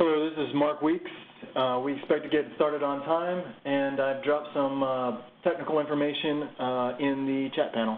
Hello, this is Mark Weeks. We expect to get started on time, and I've dropped some technical information in the chat panel.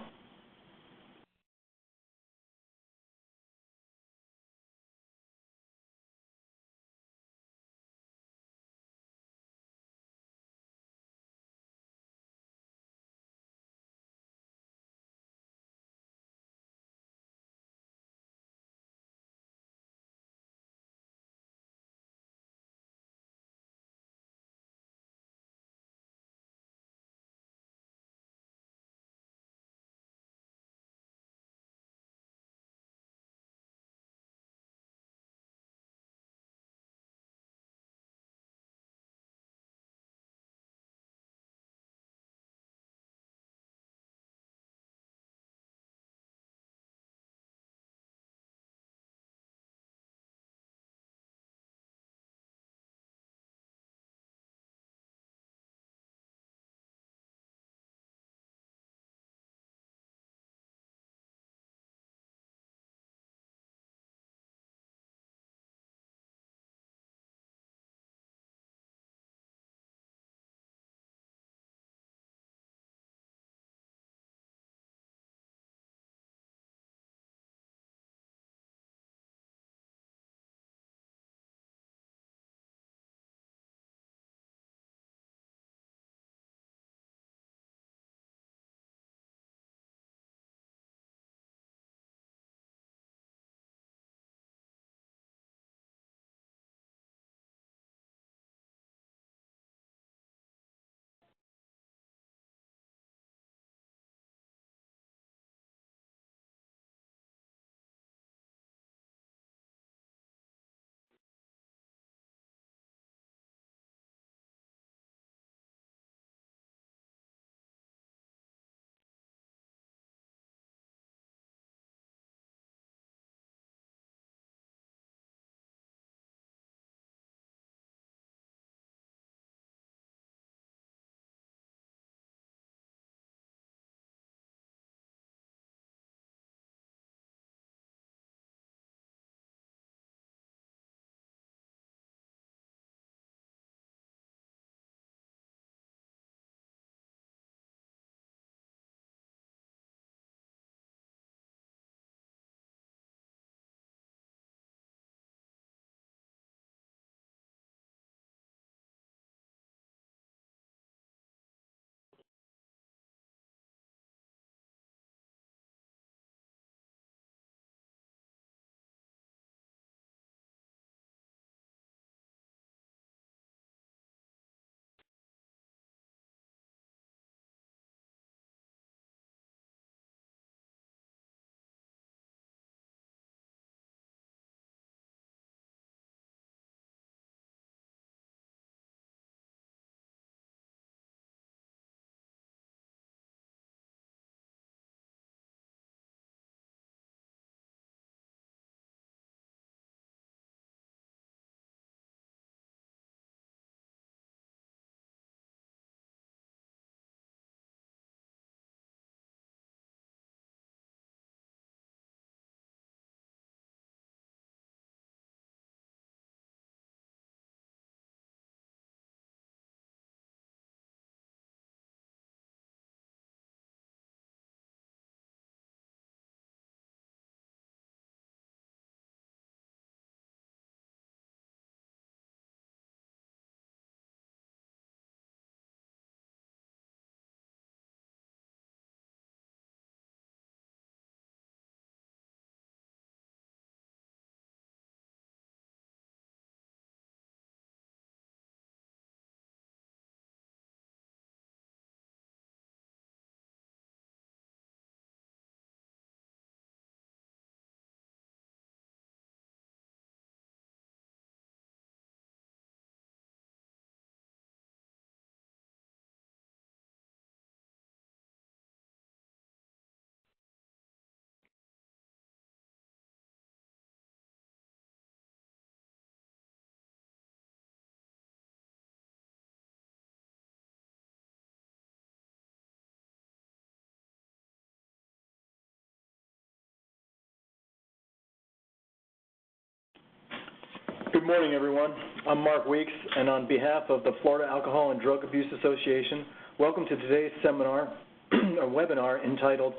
Good morning, everyone. I'm Mark Weeks, and on behalf of the Florida Alcohol and Drug Abuse Association, welcome to today's seminar, a webinar entitled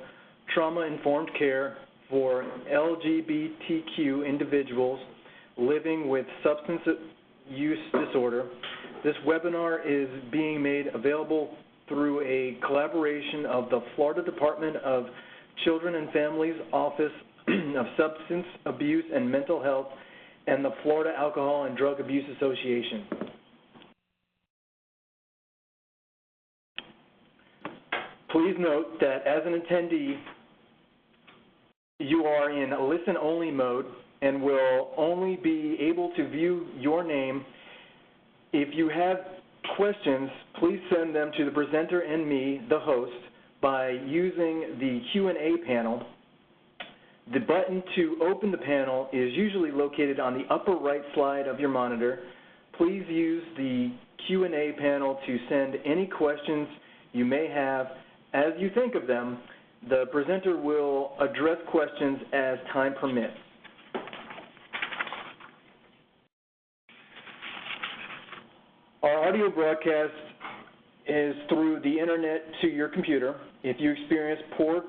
Trauma-Informed Care for LGBTQ Individuals Living with Substance Use Disorder. This webinar is being made available through a collaboration of the Florida Department of Children and Families Office of Substance Abuse and Mental Health and the Florida Alcohol and Drug Abuse Association. Please note that as an attendee, you are in a listen-only mode and will only be able to view your name. If you have questions, please send them to the presenter and me, the host, by using the Q&A panel. The button to open the panel is usually located on the upper right side of your monitor. Please use the Q&A panel to send any questions you may have. As you think of them, the presenter will address questions as time permits. Our audio broadcast is through the internet to your computer. If you experience poor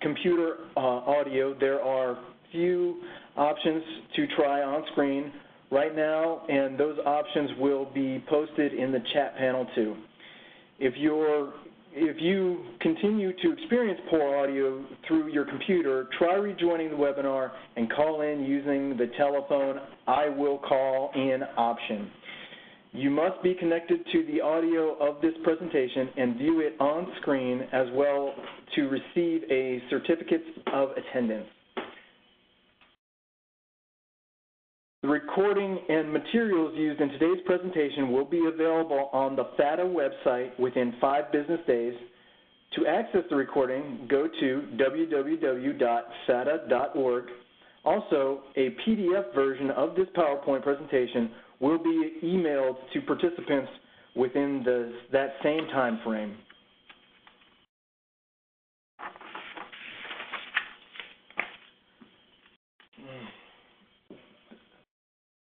computer audio, there are few options to try on screen right now, and those options will be posted in the chat panel too. If you continue to experience poor audio through your computer, try rejoining the webinar and call in using the telephone I will call in option. You must be connected to the audio of this presentation and view it on screen as well to receive a certificate of attendance. The recording and materials used in today's presentation will be available on the FADA website within 5 business days. To access the recording, go to www.fada.org. Also, a PDF version of this PowerPoint presentation will be emailed to participants within that same time frame.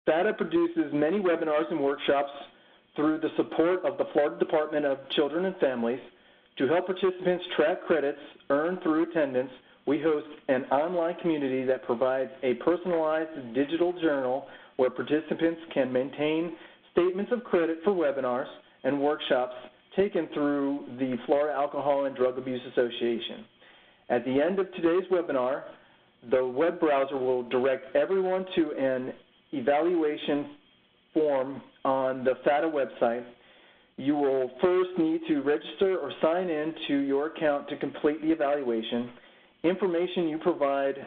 FADA produces many webinars and workshops through the support of the Florida Department of Children and Families. To help participants track credits earned through attendance, we host an online community that provides a personalized digital journal where participants can maintain statements of credit for webinars and workshops taken through the Florida Alcohol and Drug Abuse Association. At the end of today's webinar, the web browser will direct everyone to an evaluation form on the FADA website. You will first need to register or sign in to your account to complete the evaluation. Information you provide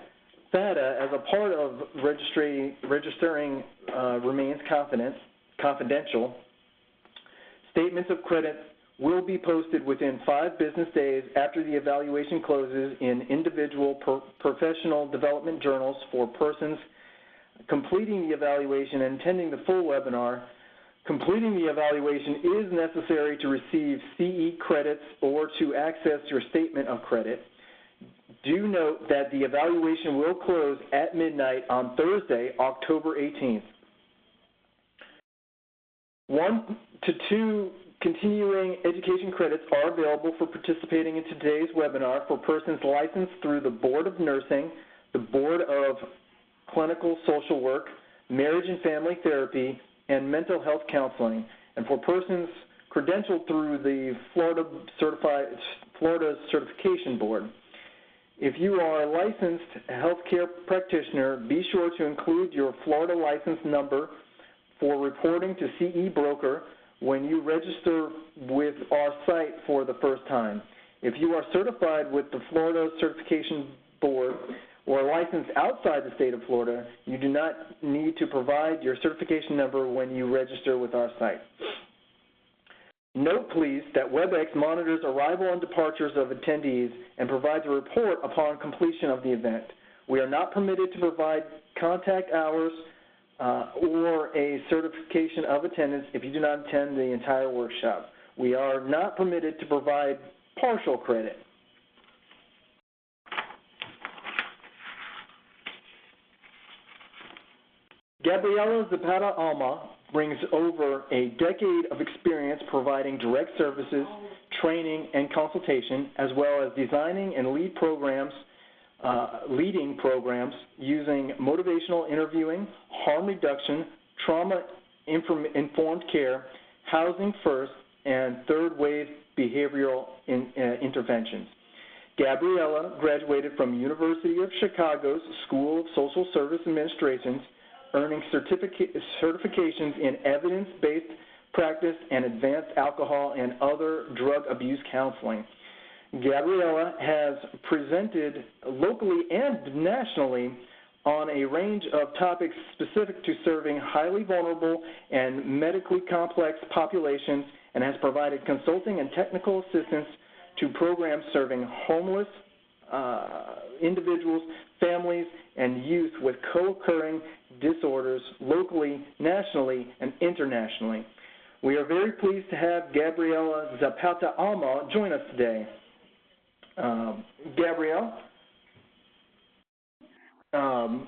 FADA as a part of registering remains confidential. Statements of credit will be posted within 5 business days after the evaluation closes in individual professional development journals for persons completing the evaluation and attending the full webinar. Completing the evaluation is necessary to receive CE credits or to access your statement of credit. Do note that the evaluation will close at midnight on Thursday, October 18th. 1 to 2 continuing education credits are available for participating in today's webinar for persons licensed through the Board of Nursing, the Board of Clinical Social Work, Marriage and Family Therapy, and Mental Health Counseling, and for persons credentialed through the Florida Certification Board. If you are a licensed healthcare practitioner, be sure to include your Florida license number for reporting to CE Broker when you register with our site for the first time. If you are certified with the Florida Certification Board or licensed outside the state of Florida, you do not need to provide your certification number when you register with our site. Note, please, that WebEx monitors arrival and departures of attendees and provides a report upon completion of the event. We are not permitted to provide contact hours or a certification of attendance if you do not attend the entire workshop. We are not permitted to provide partial credit. Gabriela Zapata-Alma brings over a decade of experience providing direct services, training, and consultation, as well as designing and leading programs using motivational interviewing, harm reduction, trauma-informed care, housing first, and third-wave behavioral interventions. Gabriela graduated from University of Chicago's School of Social Service Administration, earning certifications in evidence-based practice and advanced alcohol and other drug abuse counseling. Gabriela has presented locally and nationally on a range of topics specific to serving highly vulnerable and medically complex populations, and has provided consulting and technical assistance to programs serving homeless individuals, families, and youth with co-occurring disorders locally, nationally, and internationally. We are very pleased to have Gabriela Zapata-Alma join us today. Gabrielle,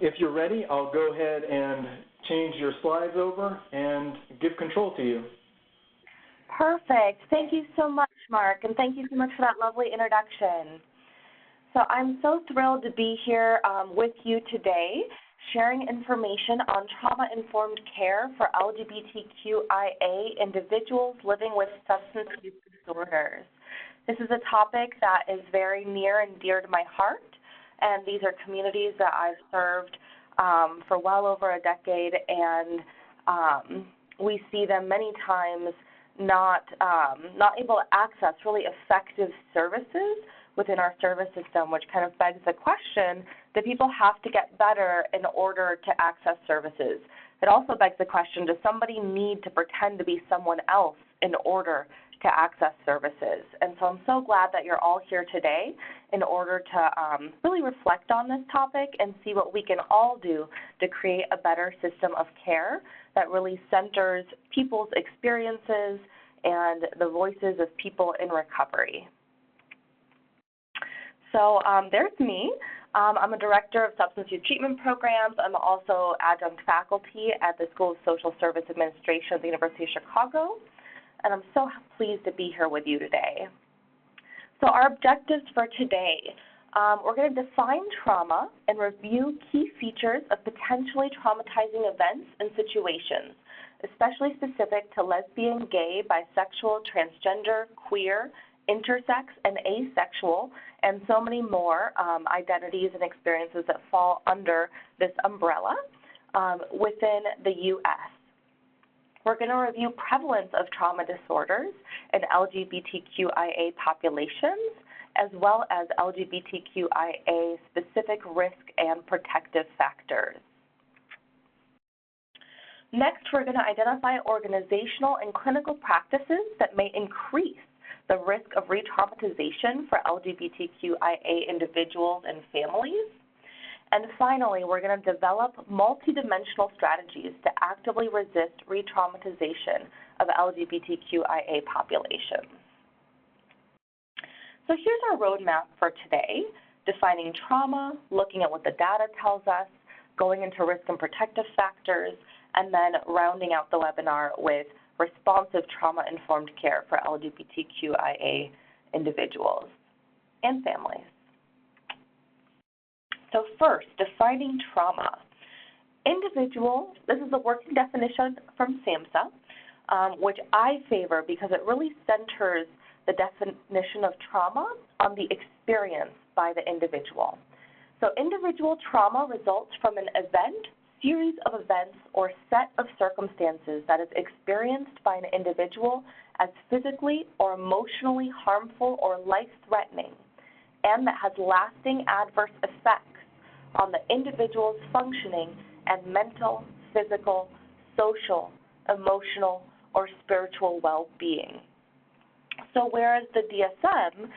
if you're ready, I'll go ahead and change your slides over and give control to you. Perfect. Thank you so much, Mark, and thank you so much for that lovely introduction. So I'm so thrilled to be here with you today, sharing information on trauma-informed care for LGBTQIA individuals living with substance use disorders. This is a topic that is very near and dear to my heart, and these are communities that I've served for well over a decade, and we see them many times not able to access really effective services within our service system, which kind of begs the question that people have to get better in order to access services. It also begs the question, does somebody need to pretend to be someone else in order to access services? And so I'm so glad that you're all here today in order to really reflect on this topic and see what we can all do to create a better system of care that really centers people's experiences and the voices of people in recovery. So there's me. I'm a director of substance use treatment programs. I'm also adjunct faculty at the School of Social Service Administration at the University of Chicago, and I'm so pleased to be here with you today. So our objectives for today, we're going to define trauma and review key features of potentially traumatizing events and situations, especially specific to lesbian, gay, bisexual, transgender, queer, intersex, and asexual, and so many more identities and experiences that fall under this umbrella within the U.S. We're going to review prevalence of trauma disorders in LGBTQIA populations, as well as LGBTQIA specific risk and protective factors. Next, we're going to identify organizational and clinical practices that may increase the risk of re-traumatization for LGBTQIA individuals and families. And finally, we're going to develop multidimensional strategies to actively resist re-traumatization of LGBTQIA populations. So here's our roadmap for today: defining trauma, looking at what the data tells us, going into risk and protective factors, and then rounding out the webinar with responsive trauma-informed care for LGBTQIA individuals and families. So first, defining trauma. Individual, this is a working definition from SAMHSA, which I favor because it really centers the definition of trauma on the experience by the individual. So individual trauma results from an event, series of events, or set of circumstances that is experienced by an individual as physically or emotionally harmful or life-threatening, and that has lasting adverse effects on the individual's functioning and mental, physical, social, emotional, or spiritual well-being. So whereas the DSM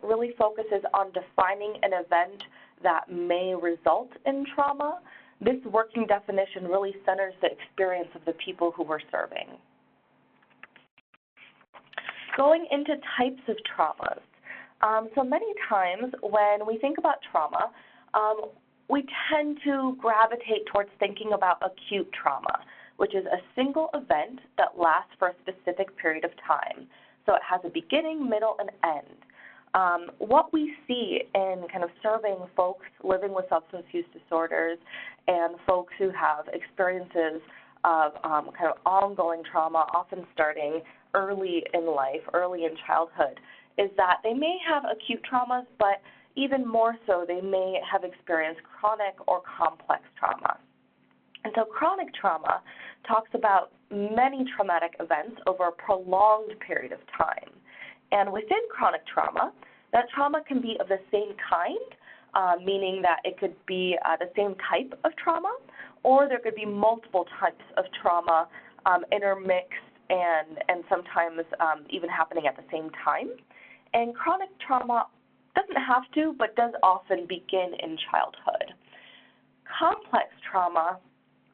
really focuses on defining an event that may result in trauma, this working definition really centers the experience of the people who we're serving. Going into types of traumas. So many times when we think about trauma, we tend to gravitate towards thinking about acute trauma, which is a single event that lasts for a specific period of time. So it has a beginning, middle, and end. What we see in kind of serving folks living with substance use disorders and folks who have experiences of kind of ongoing trauma, often starting early in life, early in childhood, is that they may have acute traumas, but even more so, they may have experienced chronic or complex trauma. And so chronic trauma talks about many traumatic events over a prolonged period of time. And within chronic trauma, that trauma can be of the same kind, meaning that it could be the same type of trauma, or there could be multiple types of trauma intermixed and sometimes even happening at the same time. And chronic trauma doesn't have to, but does often begin in childhood. Complex trauma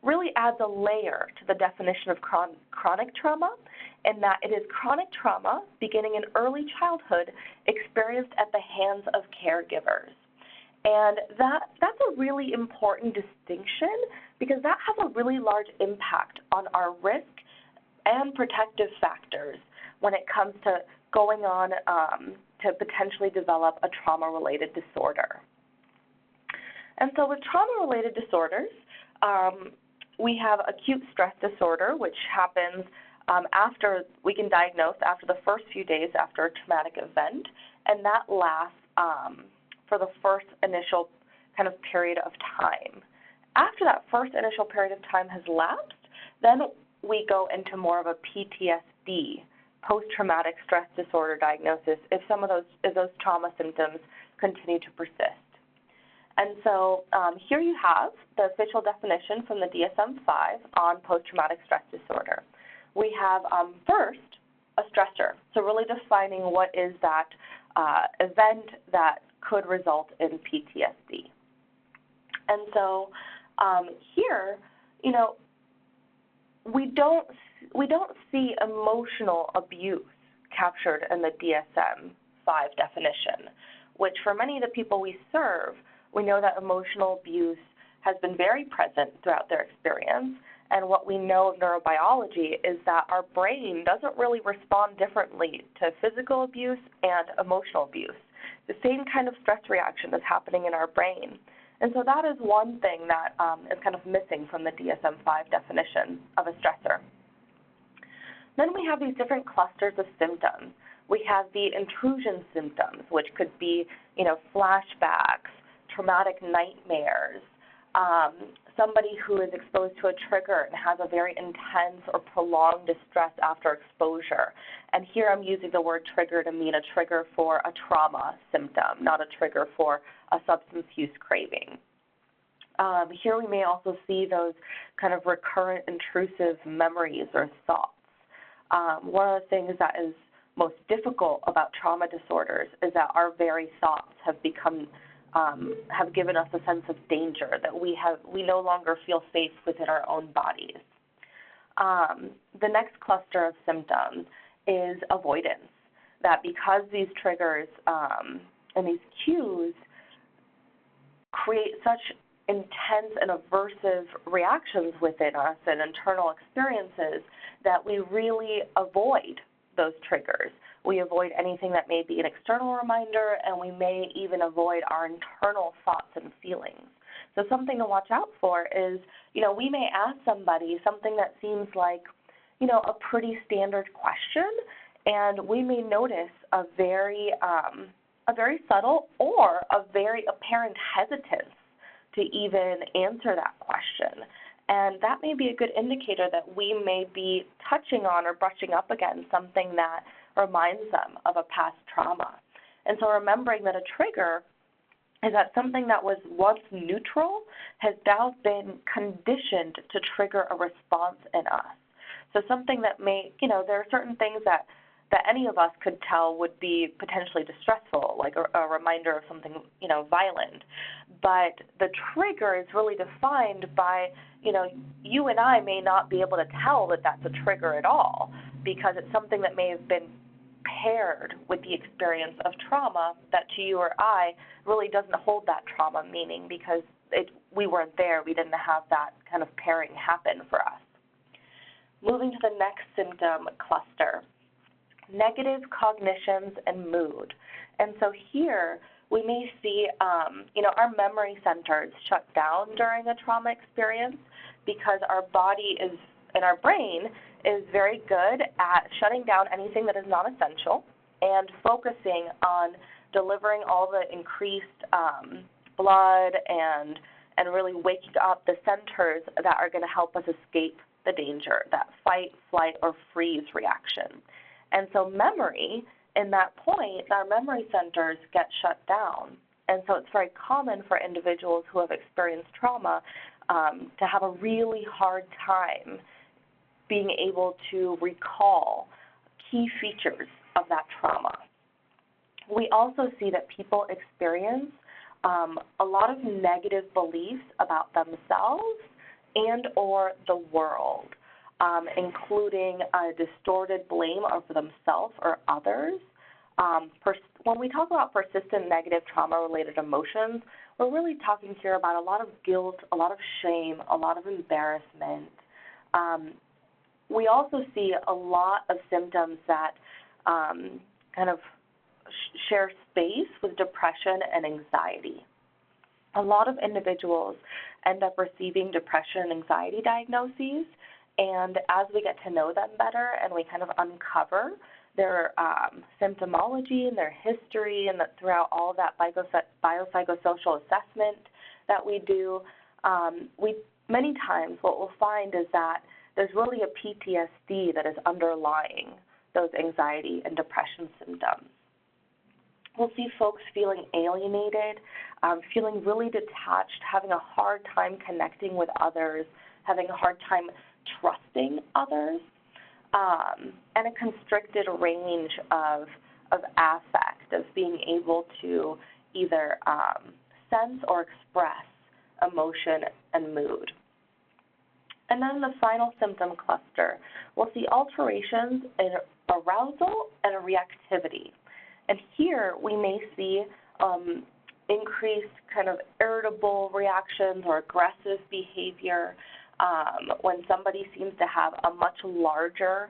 really adds a layer to the definition of chronic trauma, in that it is chronic trauma beginning in early childhood experienced at the hands of caregivers. And that's a really important distinction because that has a really large impact on our risk and protective factors when it comes to going on to potentially develop a trauma-related disorder. And so with trauma-related disorders, we have acute stress disorder, which happens after we can diagnose after the first few days after a traumatic event, and that lasts for the first initial kind of period of time. After that first initial period of time has lapsed, then we go into more of a PTSD, post-traumatic stress disorder diagnosis, if those trauma symptoms continue to persist. And so here you have the official definition from the DSM-5 on post-traumatic stress disorder. We have first a stressor, so really defining what is that event that could result in PTSD. And so here, we don't see emotional abuse captured in the DSM-5 definition, which for many of the people we serve, we know that emotional abuse has been very present throughout their experience. And what we know of neurobiology is that our brain doesn't really respond differently to physical abuse and emotional abuse. The same kind of stress reaction is happening in our brain. And so that is one thing that is kind of missing from the DSM-5 definition of a stressor. Then we have these different clusters of symptoms. We have the intrusion symptoms, which could be, flashbacks, traumatic nightmares, somebody who is exposed to a trigger and has a very intense or prolonged distress after exposure. And here I'm using the word trigger to mean a trigger for a trauma symptom, not a trigger for a substance use craving. Here we may also see those kind of recurrent intrusive memories or thoughts. One of the things that is most difficult about trauma disorders is that our very thoughts have given us a sense of danger, that we no longer feel safe within our own bodies. The next cluster of symptoms is avoidance, that because these triggers and these cues create such intense and aversive reactions within us and internal experiences that we really avoid those triggers. We avoid anything that may be an external reminder, and we may even avoid our internal thoughts and feelings. So something to watch out for is, we may ask somebody something that seems like, a pretty standard question, and we may notice a very subtle or a very apparent hesitance to even answer that question. And that may be a good indicator that we may be touching on or brushing up against something that reminds them of a past trauma. And so remembering that a trigger is that something that was once neutral has now been conditioned to trigger a response in us. So something that may, there are certain things that any of us could tell would be potentially distressful, like a reminder of something, violent. But the trigger is really defined by, you and I may not be able to tell that that's a trigger at all, because it's something that may have been paired with the experience of trauma that to you or I really doesn't hold that trauma meaning, because we weren't there. We didn't have that kind of pairing happen for us. Moving to the next symptom cluster, negative cognitions and mood. And so here we may see, our memory centers shut down during a trauma experience because our body and our brain is very good at shutting down anything that is not essential and focusing on delivering all the increased blood and really waking up the centers that are going to help us escape the danger, that fight, flight, or freeze reaction. And so memory, in that point, our memory centers get shut down. And so it's very common for individuals who have experienced trauma to have a really hard time being able to recall key features of that trauma. We also see that people experience a lot of negative beliefs about themselves and or the world, including a distorted blame of themselves or others. When we talk about persistent negative trauma-related emotions, we're really talking here about a lot of guilt, a lot of shame, a lot of embarrassment. We also see a lot of symptoms that kind of share space with depression and anxiety. A lot of individuals end up receiving depression and anxiety diagnoses, and as we get to know them better and we kind of uncover their symptomology and their history and throughout all of that biopsychosocial assessment that we do, many times what we'll find is that there's really a PTSD that is underlying those anxiety and depression symptoms. We'll see folks feeling alienated, feeling really detached, having a hard time connecting with others, having a hard time trusting others, and a constricted range of affect, of being able to either sense or express emotion and mood. And then the final symptom cluster, we'll see alterations in arousal and reactivity. And here we may see increased kind of irritable reactions or aggressive behavior when somebody seems to have a much larger,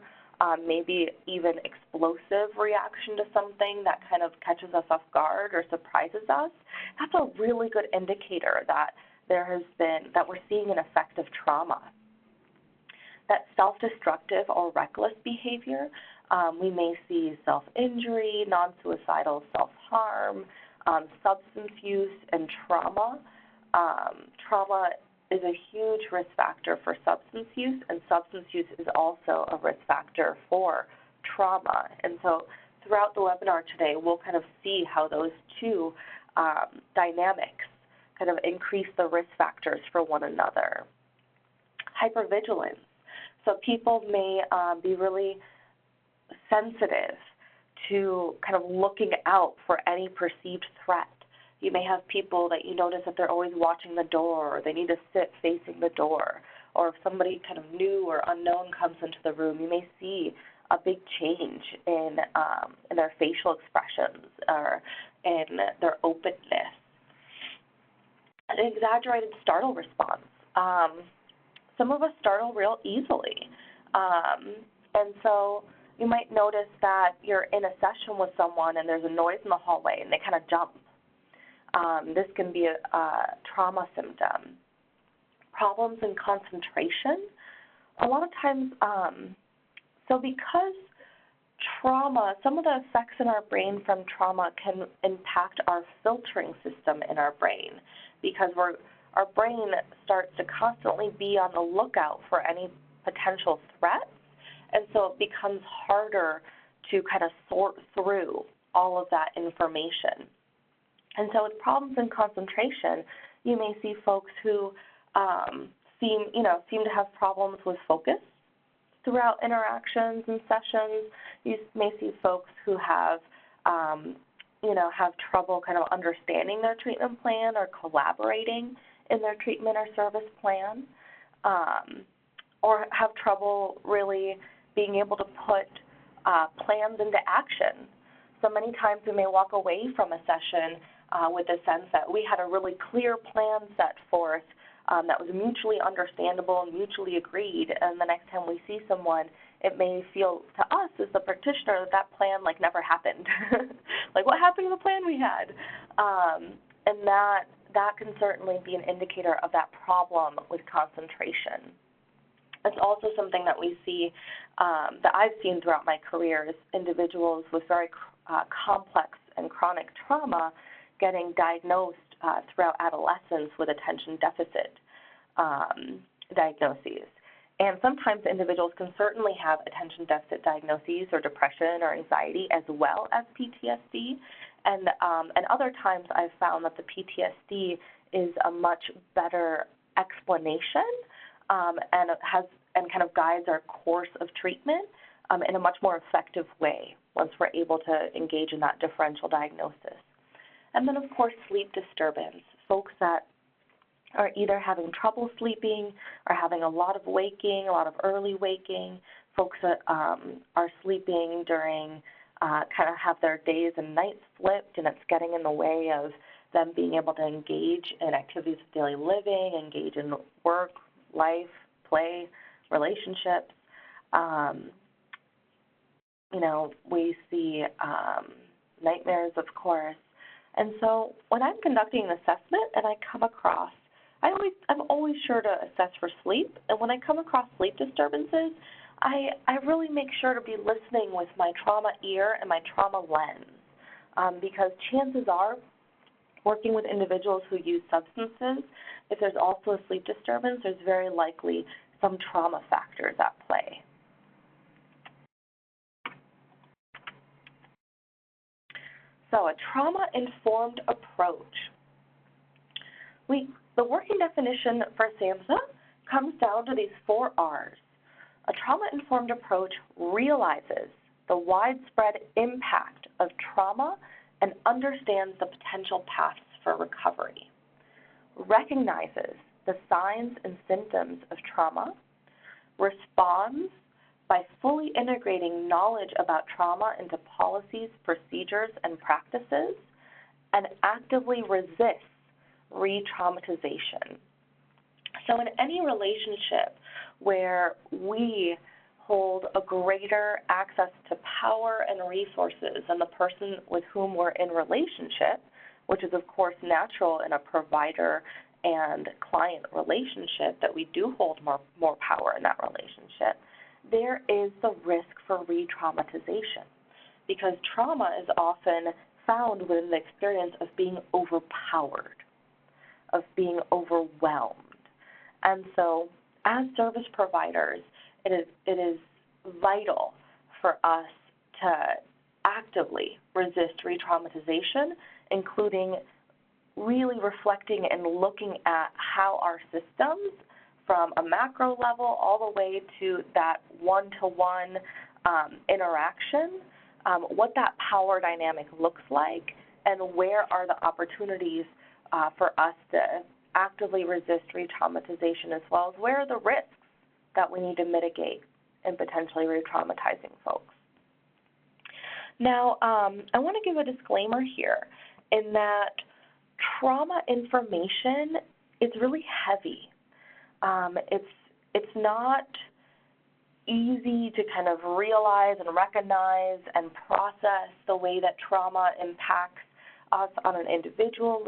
maybe even explosive reaction to something that kind of catches us off guard or surprises us. That's a really good indicator that that we're seeing an effect of trauma. That self-destructive or reckless behavior, we may see self-injury, non-suicidal self-harm, substance use, and trauma. Trauma is a huge risk factor for substance use, and substance use is also a risk factor for trauma. And so throughout the webinar today, we'll kind of see how those two dynamics kind of increase the risk factors for one another. Hypervigilance. So people may be really sensitive to kind of looking out for any perceived threat. You may have people that you notice that they're always watching the door, or they need to sit facing the door, or if somebody kind of new or unknown comes into the room, you may see a big change in their facial expressions or in their openness. An exaggerated startle response. Some of us startle real easily. And so you might notice that you're in a session with someone and there's a noise in the hallway and they kind of jump. This can be a trauma symptom. Problems in concentration. A lot of times, so because trauma, some of the effects in our brain from trauma can impact our filtering system in our brain because our brain starts to constantly be on the lookout for any potential threats, and so it becomes harder to kind of sort through all of that information. And so with problems in concentration, you may see folks who seem to have problems with focus throughout interactions and sessions. You may see folks who have have trouble kind of understanding their treatment plan or collaborating in their treatment or service plan, or have trouble really being able to put plans into action. So many times we may walk away from a session with the sense that we had a really clear plan set forth that was mutually understandable and mutually agreed, and the next time we see someone, it may feel to us as the practitioner that that plan like never happened. Like, what happened to the plan we had? And that can certainly be an indicator of that problem with concentration. It's also something that we see, that I've seen throughout my career, is individuals with very complex and chronic trauma getting diagnosed throughout adolescence with attention deficit diagnoses. And sometimes individuals can certainly have attention deficit diagnoses or depression or anxiety as well as PTSD. And other times I've found that the PTSD is a much better explanation and kind of guides our course of treatment in a much more effective way once we're able to engage in that differential diagnosis. And then, of course, sleep disturbance. Folks that are either having trouble sleeping or having a lot of waking, a lot of early waking, folks that are sleeping during kind of have their days and nights flipped, and it's getting in the way of them being able to engage in activities of daily living, engage in work, life, play, relationships. We see nightmares, of course. And so when I'm conducting an assessment and I come across, I'm always sure to assess for sleep. And when I come across sleep disturbances, I really make sure to be listening with my trauma ear and my trauma lens, because chances are, working with individuals who use substances, if there's also a sleep disturbance, there's very likely some trauma factors at play. So a trauma-informed approach. The working definition for SAMHSA comes down to these 4 R's. A trauma-informed approach realizes the widespread impact of trauma and understands the potential paths for recovery, recognizes the signs and symptoms of trauma, responds by fully integrating knowledge about trauma into policies, procedures, and practices, and actively resists re-traumatization. So in any relationship where we hold a greater access to power and resources than the person with whom we're in relationship, which is of course natural in a provider and client relationship, that we do hold more power in that relationship, there is the risk for re-traumatization, because trauma is often found within the experience of being overpowered, of being overwhelmed. And so as service providers, it is vital for us to actively resist re-traumatization, including really reflecting and looking at how our systems, from a macro level all the way to that one-to-one interaction, what that power dynamic looks like, and where are the opportunities for us to actively resist re-traumatization, as well as where are the risks that we need to mitigate in potentially re-traumatizing folks. Now, I want to give a disclaimer here in that trauma information is really heavy. It's not easy to kind of realize and recognize and process the way that trauma impacts us on an individual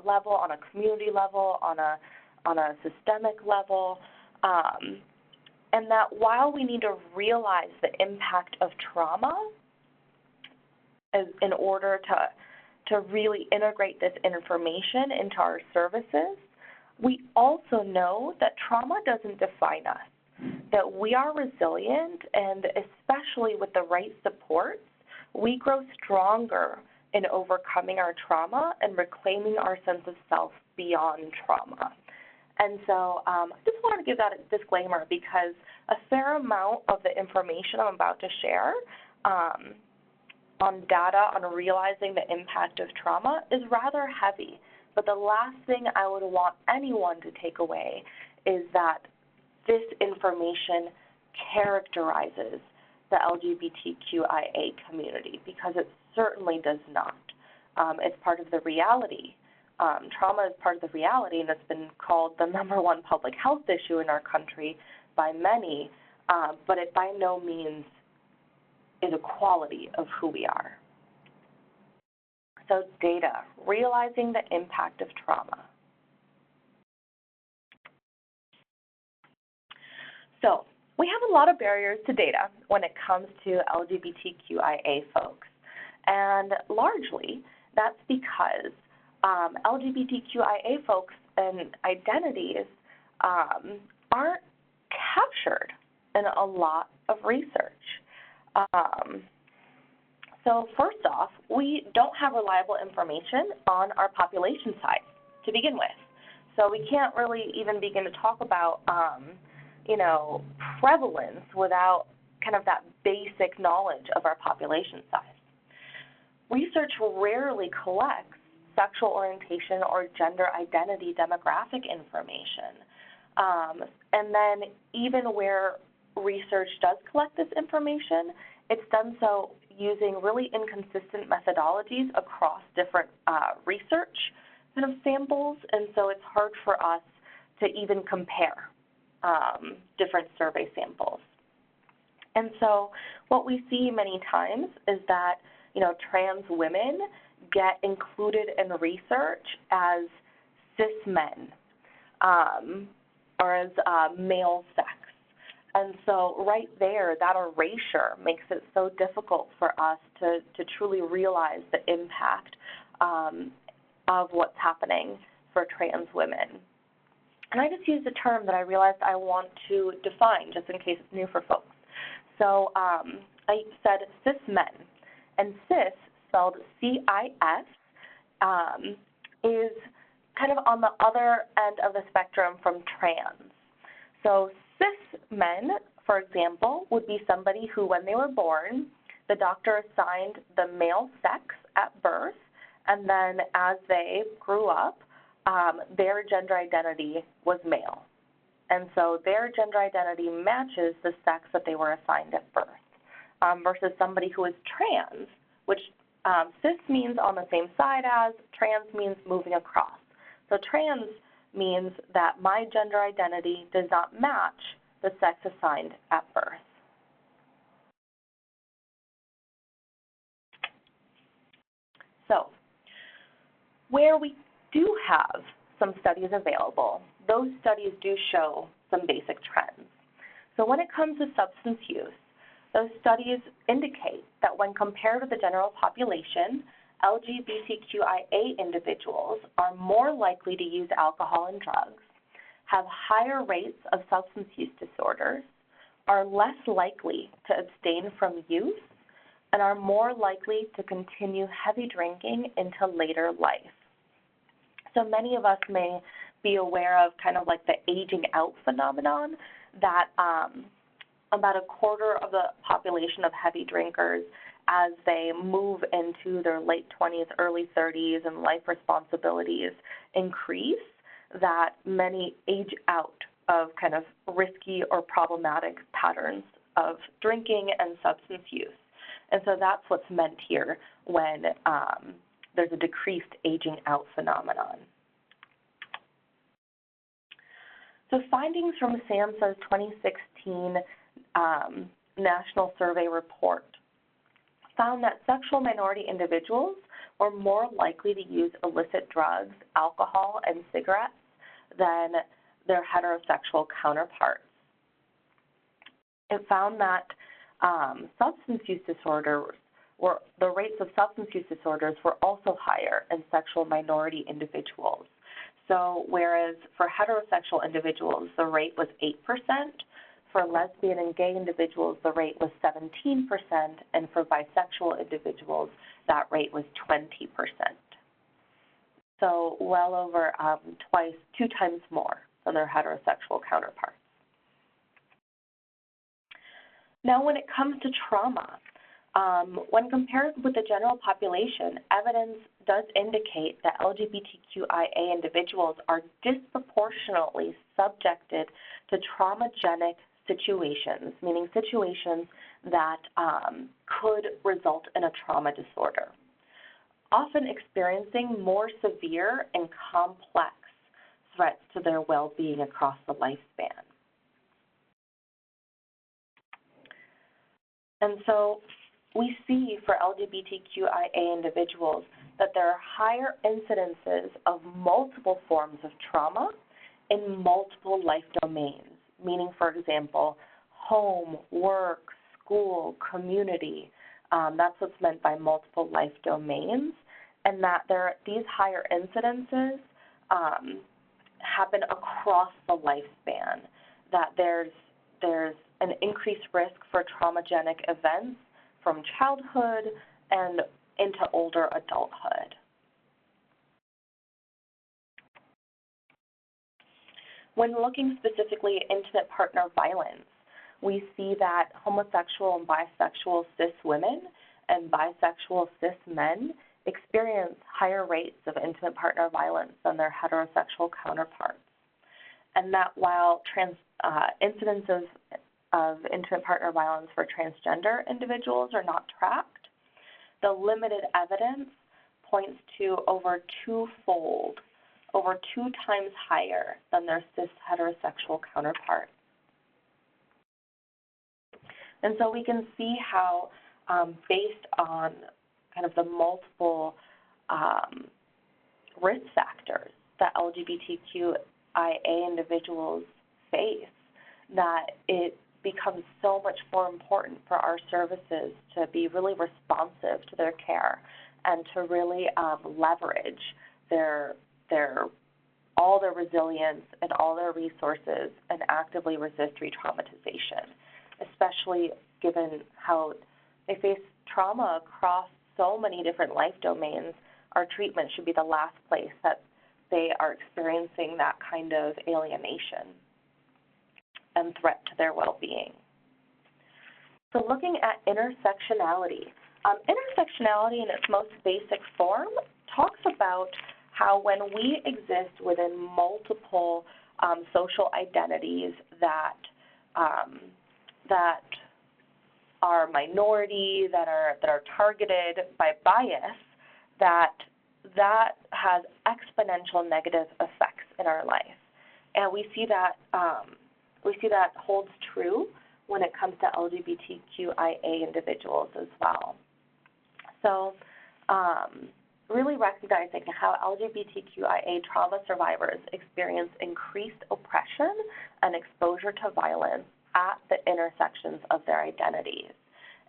level, on a community level, on a systemic level, and that while we need to realize the impact of trauma in order to really integrate this information into our services, we also know that trauma doesn't define us, that we are resilient, and especially with the right supports, we grow stronger in overcoming our trauma and reclaiming our sense of self beyond trauma. And so I just want to give that a disclaimer, because a fair amount of the information I'm about to share on data on realizing the impact of trauma is rather heavy. But the last thing I would want anyone to take away is that this information characterizes the LGBTQIA community, because it certainly does not. It's part of the reality. Trauma is part of the reality, and it's been called the #1 public health issue in our country by many, but it by no means is a quality of who we are. So data, realizing the impact of trauma. So we have a lot of barriers to data when it comes to LGBTQIA folks, and largely that's because LGBTQIA folks and identities aren't captured in a lot of research. So first off, we don't have reliable information on our population size to begin with. So we can't really even begin to talk about, prevalence without kind of that basic knowledge of our population size. Research rarely collects sexual orientation or gender identity demographic information. And then even where research does collect this information, it's done so using really inconsistent methodologies across different research kind of samples, and so it's hard for us to even compare different survey samples. And so what we see many times is that, trans women get included in research as cis men or as male sex. And so right there, that erasure makes it so difficult for us to truly realize the impact of what's happening for trans women. And I just used a term that I realized I want to define just in case it's new for folks. So I said cis men, and cis, spelled C-I-S, is kind of on the other end of the spectrum from trans. So cis men, for example, would be somebody who, when they were born, the doctor assigned the male sex at birth, and then as they grew up, their gender identity was male. And so their gender identity matches the sex that they were assigned at birth, versus somebody who is trans, which cis means on the same side as, trans means moving across. So trans means that my gender identity does not match the sex assigned at birth. So where we do have some studies available, those studies do show some basic trends. So when it comes to substance use, those studies indicate that when compared with the general population, LGBTQIA individuals are more likely to use alcohol and drugs, have higher rates of substance use disorders, are less likely to abstain from use, and are more likely to continue heavy drinking into later life. So many of us may be aware of kind of like the aging out phenomenon, that about a quarter of the population of heavy drinkers, as they move into their late 20s, early 30s, and life responsibilities increase, that many age out of kind of risky or problematic patterns of drinking and substance use. And so that's what's meant here when there's a decreased aging out phenomenon. So findings from SAMHSA's 2016 National Survey Report found that sexual minority individuals were more likely to use illicit drugs, alcohol, and cigarettes than their heterosexual counterparts. It found that substance use disorders the rates of substance use disorders were also higher in sexual minority individuals. So whereas for heterosexual individuals, the rate was 8%, for lesbian and gay individuals, the rate was 17%, and for bisexual individuals, that rate was 20%. So well over 2 times more than their heterosexual counterparts. Now, when it comes to trauma, when compared with the general population, evidence does indicate that LGBTQIA individuals are disproportionately subjected to traumagenic situations, meaning situations that could result in a trauma disorder. often experiencing more severe and complex threats to their well-being across the lifespan. And so we see for LGBTQIA individuals that there are higher incidences of multiple forms of trauma in multiple life domains, meaning, for example, home, work, school, community. That's what's meant by multiple life domains, and that these higher incidences happen across the lifespan, that there's an increased risk for traumagenic events from childhood and into older adulthood. When looking specifically at intimate partner violence, we see that homosexual and bisexual cis women and bisexual cis men experience higher rates of intimate partner violence than their heterosexual counterparts. And that while incidences of intimate partner violence for transgender individuals are not tracked, the limited evidence points to over 2 times higher than their cis heterosexual counterparts. And so we can see how, based on kind of the multiple risk factors that LGBTQIA individuals face, that it becomes so much more important for our services to be really responsive to their care and to really leverage all their resilience and all their resources and actively resist re-traumatization, especially given how they face trauma across so many different life domains. Our treatment should be the last place that they are experiencing that kind of alienation and threat to their well-being. So looking at intersectionality. Intersectionality in its most basic form talks about how when we exist within multiple social identities that are minority, that are targeted by bias, that has exponential negative effects in our life. And we see that holds true when it comes to LGBTQIA individuals as well. So really recognizing how LGBTQIA trauma survivors experience increased oppression and exposure to violence at the intersections of their identities,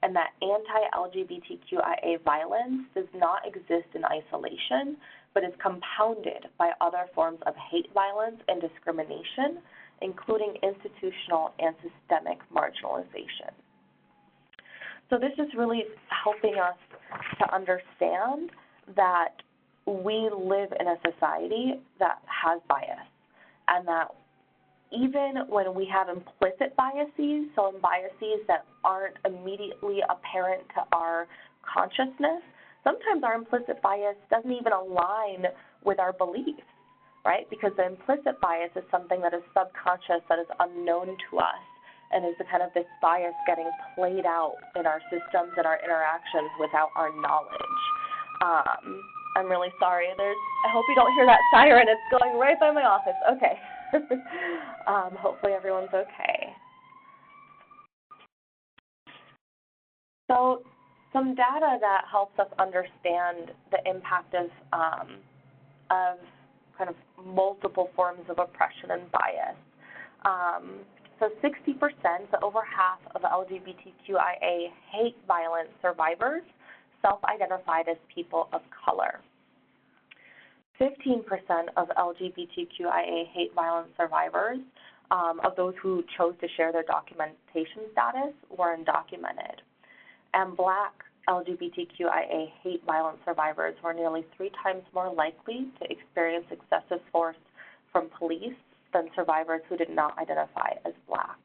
and that anti-LGBTQIA violence does not exist in isolation, but is compounded by other forms of hate violence and discrimination, including institutional and systemic marginalization. So this is really helping us to understand that we live in a society that has bias, and that even when we have implicit biases, so biases that aren't immediately apparent to our consciousness, sometimes our implicit bias doesn't even align with our beliefs, right? Because the implicit bias is something that is subconscious, that is unknown to us, and is the kind of this bias getting played out in our systems and our interactions without our knowledge. I'm really sorry. I hope you don't hear that siren. It's going right by my office. Okay. Hopefully everyone's okay. So some data that helps us understand the impact of kind of multiple forms of oppression and bias. So 60%, over half of LGBTQIA hate violence survivors self-identified as people of color. 15% of LGBTQIA hate violence survivors, of those who chose to share their documentation status, were undocumented. And Black LGBTQIA hate violence survivors were nearly 3 times more likely to experience excessive force from police than survivors who did not identify as Black.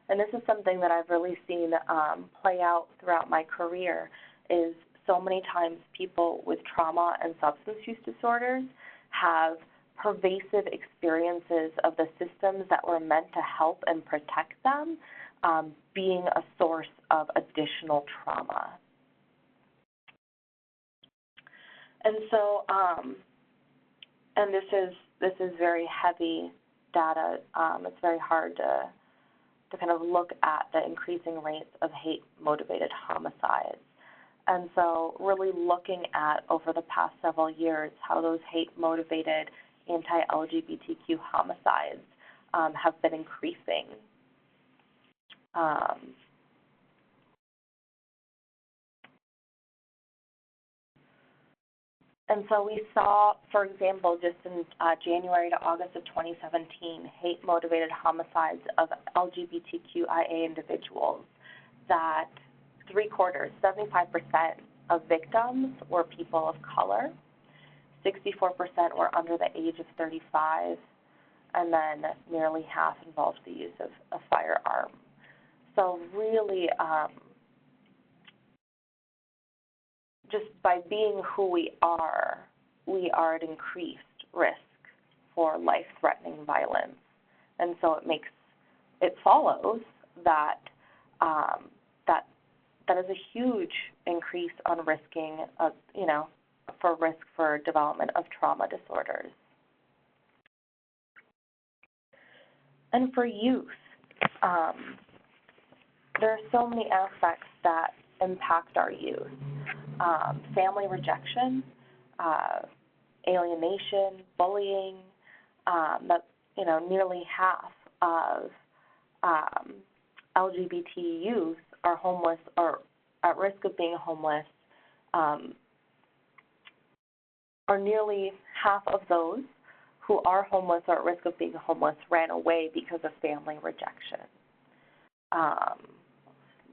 And this is something that I've really seen play out throughout my career, is so many times people with trauma and substance use disorders have pervasive experiences of the systems that were meant to help and protect them being a source of additional trauma. And so, and this is very heavy data. It's very hard to kind of look at the increasing rates of hate-motivated homicides. And so really looking at, over the past several years, how those hate-motivated anti-LGBTQ homicides have been increasing. And so we saw, for example, just in January to August of 2017, hate-motivated homicides of LGBTQIA individuals, that 75% of victims were people of color, 64% were under the age of 35, and then nearly half involved the use of a firearm. So really, just by being who we are at increased risk for life-threatening violence. And so it follows that that is a huge increase on risking of, for risk for development of trauma disorders. And for youth, there are so many aspects that impact our youth. Family rejection, alienation, bullying, that nearly half of LGBT youth are homeless or at risk of being homeless, or nearly half of those who are homeless or at risk of being homeless ran away because of family rejection.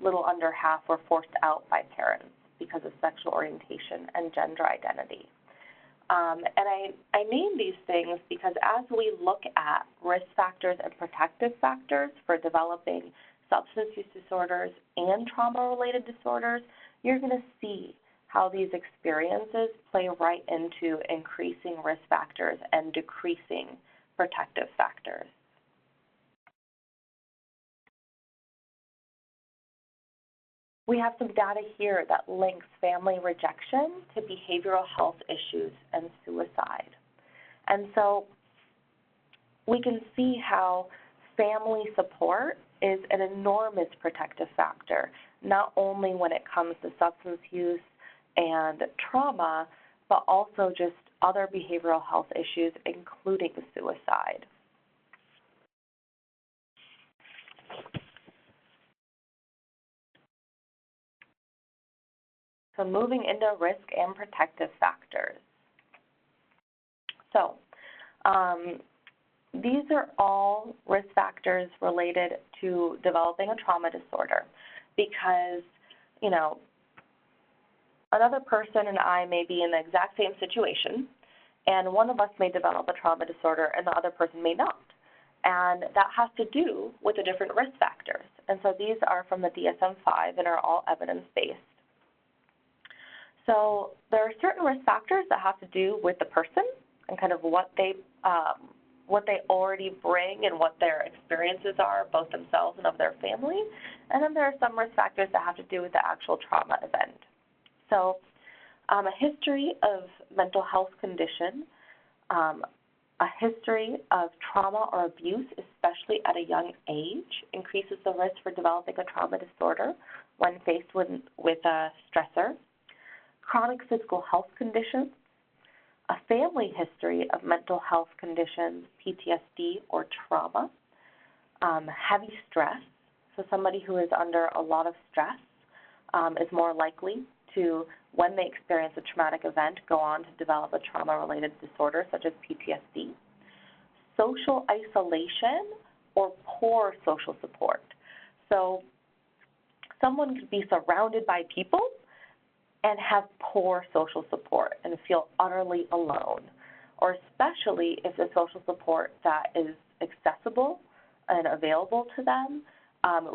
Little under half were forced out by parents because of sexual orientation and gender identity. And I name these things because as we look at risk factors and protective factors for developing substance use disorders and trauma-related disorders, you're going to see how these experiences play right into increasing risk factors and decreasing protective factors. We have some data here that links family rejection to behavioral health issues and suicide. And so we can see how family support is an enormous protective factor, not only when it comes to substance use and trauma, but also just other behavioral health issues, including suicide. So moving into risk and protective factors. So these are all risk factors related to developing a trauma disorder because, another person and I may be in the exact same situation, and one of us may develop a trauma disorder and the other person may not. And that has to do with the different risk factors. And so these are from the DSM-5 and are all evidence-based. So there are certain risk factors that have to do with the person and kind of what they already bring and what their experiences are, both themselves and of their family. And then there are some risk factors that have to do with the actual trauma event. So a history of mental health condition, a history of trauma or abuse, especially at a young age, increases the risk for developing a trauma disorder when faced with a stressor. Chronic physical health conditions, a family history of mental health conditions, PTSD or trauma, heavy stress, so somebody who is under a lot of stress is more likely to, when they experience a traumatic event, go on to develop a trauma-related disorder such as PTSD. Social isolation or poor social support. So someone could be surrounded by people and have poor social support and feel utterly alone, or especially if the social support that is accessible and available to them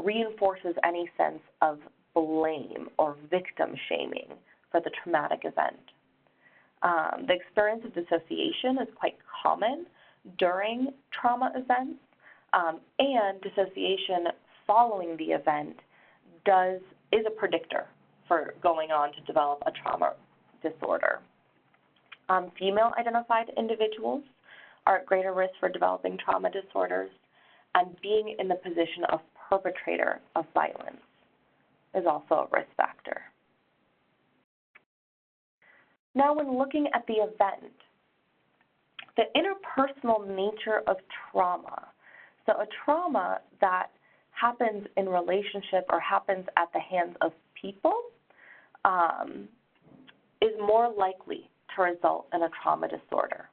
reinforces any sense of blame or victim shaming for the traumatic event. The experience of dissociation is quite common during trauma events, and dissociation following the event is a predictor for going on to develop a trauma disorder. Female-identified individuals are at greater risk for developing trauma disorders, and being in the position of perpetrator of violence is also a risk factor. Now, when looking at the event, the interpersonal nature of trauma, so a trauma that happens in relationship or happens at the hands of people is more likely to result in a trauma disorder.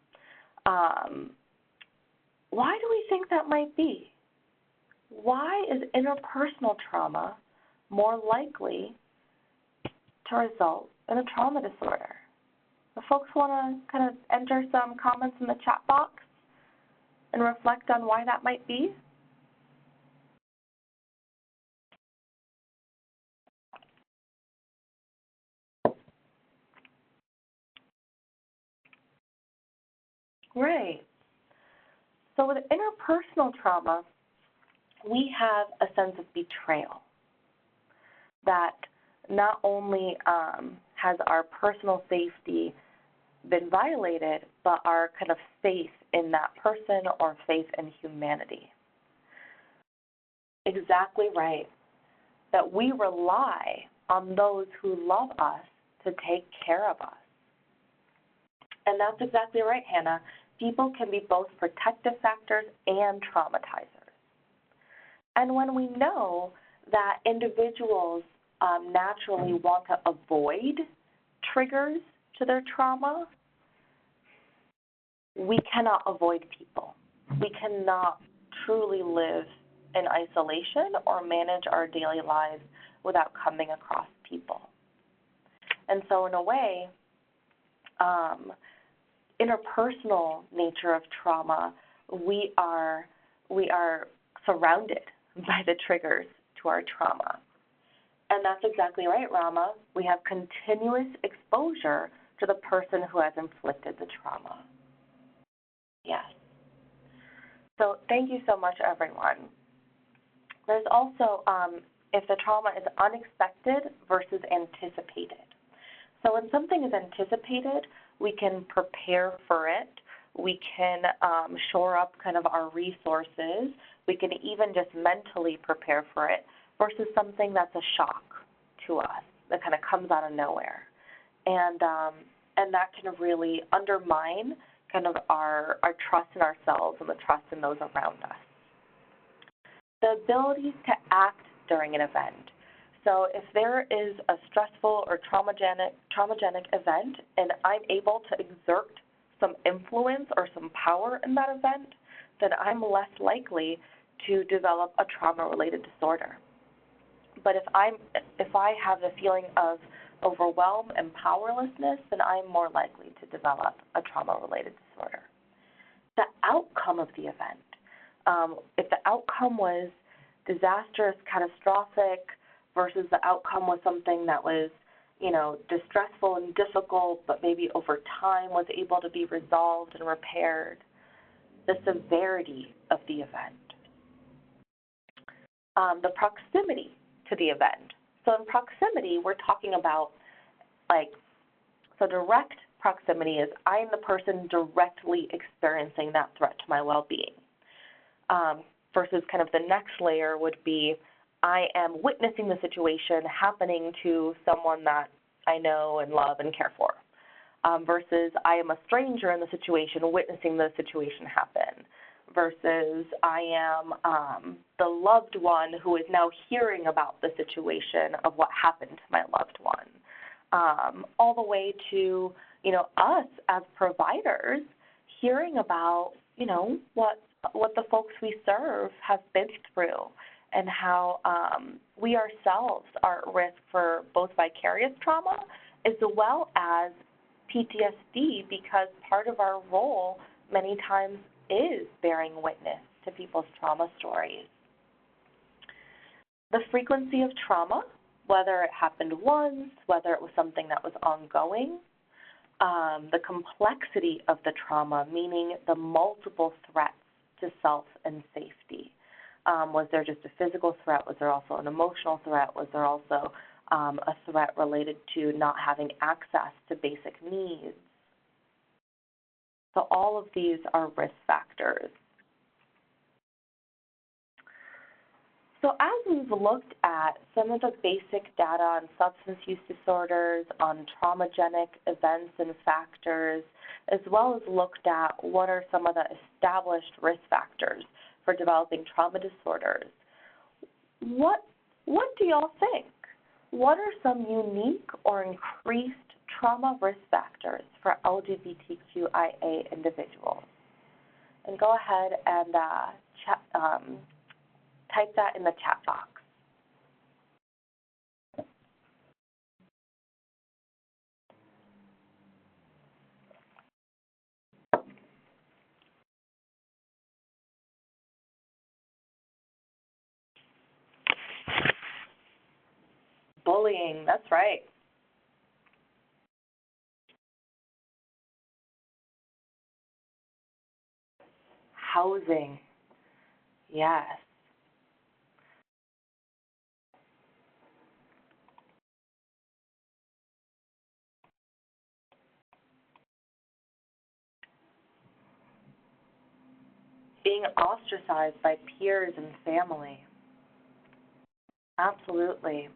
Why do we think that might be? Why is interpersonal trauma more likely to result in a trauma disorder? If folks want to kind of enter some comments in the chat box and reflect on why that might be. Great. So with interpersonal trauma, we have a sense of betrayal that not only has our personal safety been violated, but our kind of faith in that person or faith in humanity. Exactly right. That we rely on those who love us to take care of us. And that's exactly right, Hannah. People can be both protective factors and traumatizers. And when we know that individuals naturally want to avoid triggers to their trauma, we cannot avoid people. We cannot truly live in isolation or manage our daily lives without coming across people. And so in a way, interpersonal nature of trauma, we are surrounded by the triggers to our trauma. And that's exactly right, Rama. We have continuous exposure to the person who has inflicted the trauma. Yes. So thank you so much, everyone. There's also if the trauma is unexpected versus anticipated. So when something is anticipated, we can prepare for it. We can shore up kind of our resources. We can even just mentally prepare for it versus something that's a shock to us that kind of comes out of nowhere. And that can really undermine kind of our trust in ourselves and the trust in those around us. The ability to act during an event. So if there is a stressful or traumagenic event and I'm able to exert some influence or some power in that event, then I'm less likely to develop a trauma-related disorder. But if I have the feeling of overwhelm and powerlessness, then I'm more likely to develop a trauma-related disorder. The outcome of the event. If the outcome was disastrous, catastrophic, versus the outcome was something that was, distressful and difficult, but maybe over time was able to be resolved and repaired. The severity of the event. The proximity to the event. So in proximity, we're talking about direct proximity is I'm the person directly experiencing that threat to my well-being. Versus kind of the next layer would be I am witnessing the situation happening to someone that I know and love and care for. Versus I am a stranger in the situation witnessing the situation happen. Versus I am the loved one who is now hearing about the situation of what happened to my loved one. All the way to, us as providers hearing about, what the folks we serve have been through and how we ourselves are at risk for both vicarious trauma as well as PTSD, because part of our role many times is bearing witness to people's trauma stories. The frequency of trauma, whether it happened once, whether it was something that was ongoing, the complexity of the trauma, meaning the multiple threats to self and safety. Was there just a physical threat? Was there also an emotional threat? Was there also a threat related to not having access to basic needs? So all of these are risk factors. So as we've looked at some of the basic data on substance use disorders, on traumagenic events and factors, as well as looked at what are some of the established risk factors for developing trauma disorders, what do y'all think? What are some unique or increased trauma risk factors for LGBTQIA individuals? And go ahead and type that in the chat box. Bullying, that's right. Housing, yes. Being ostracized by peers and family. Absolutely.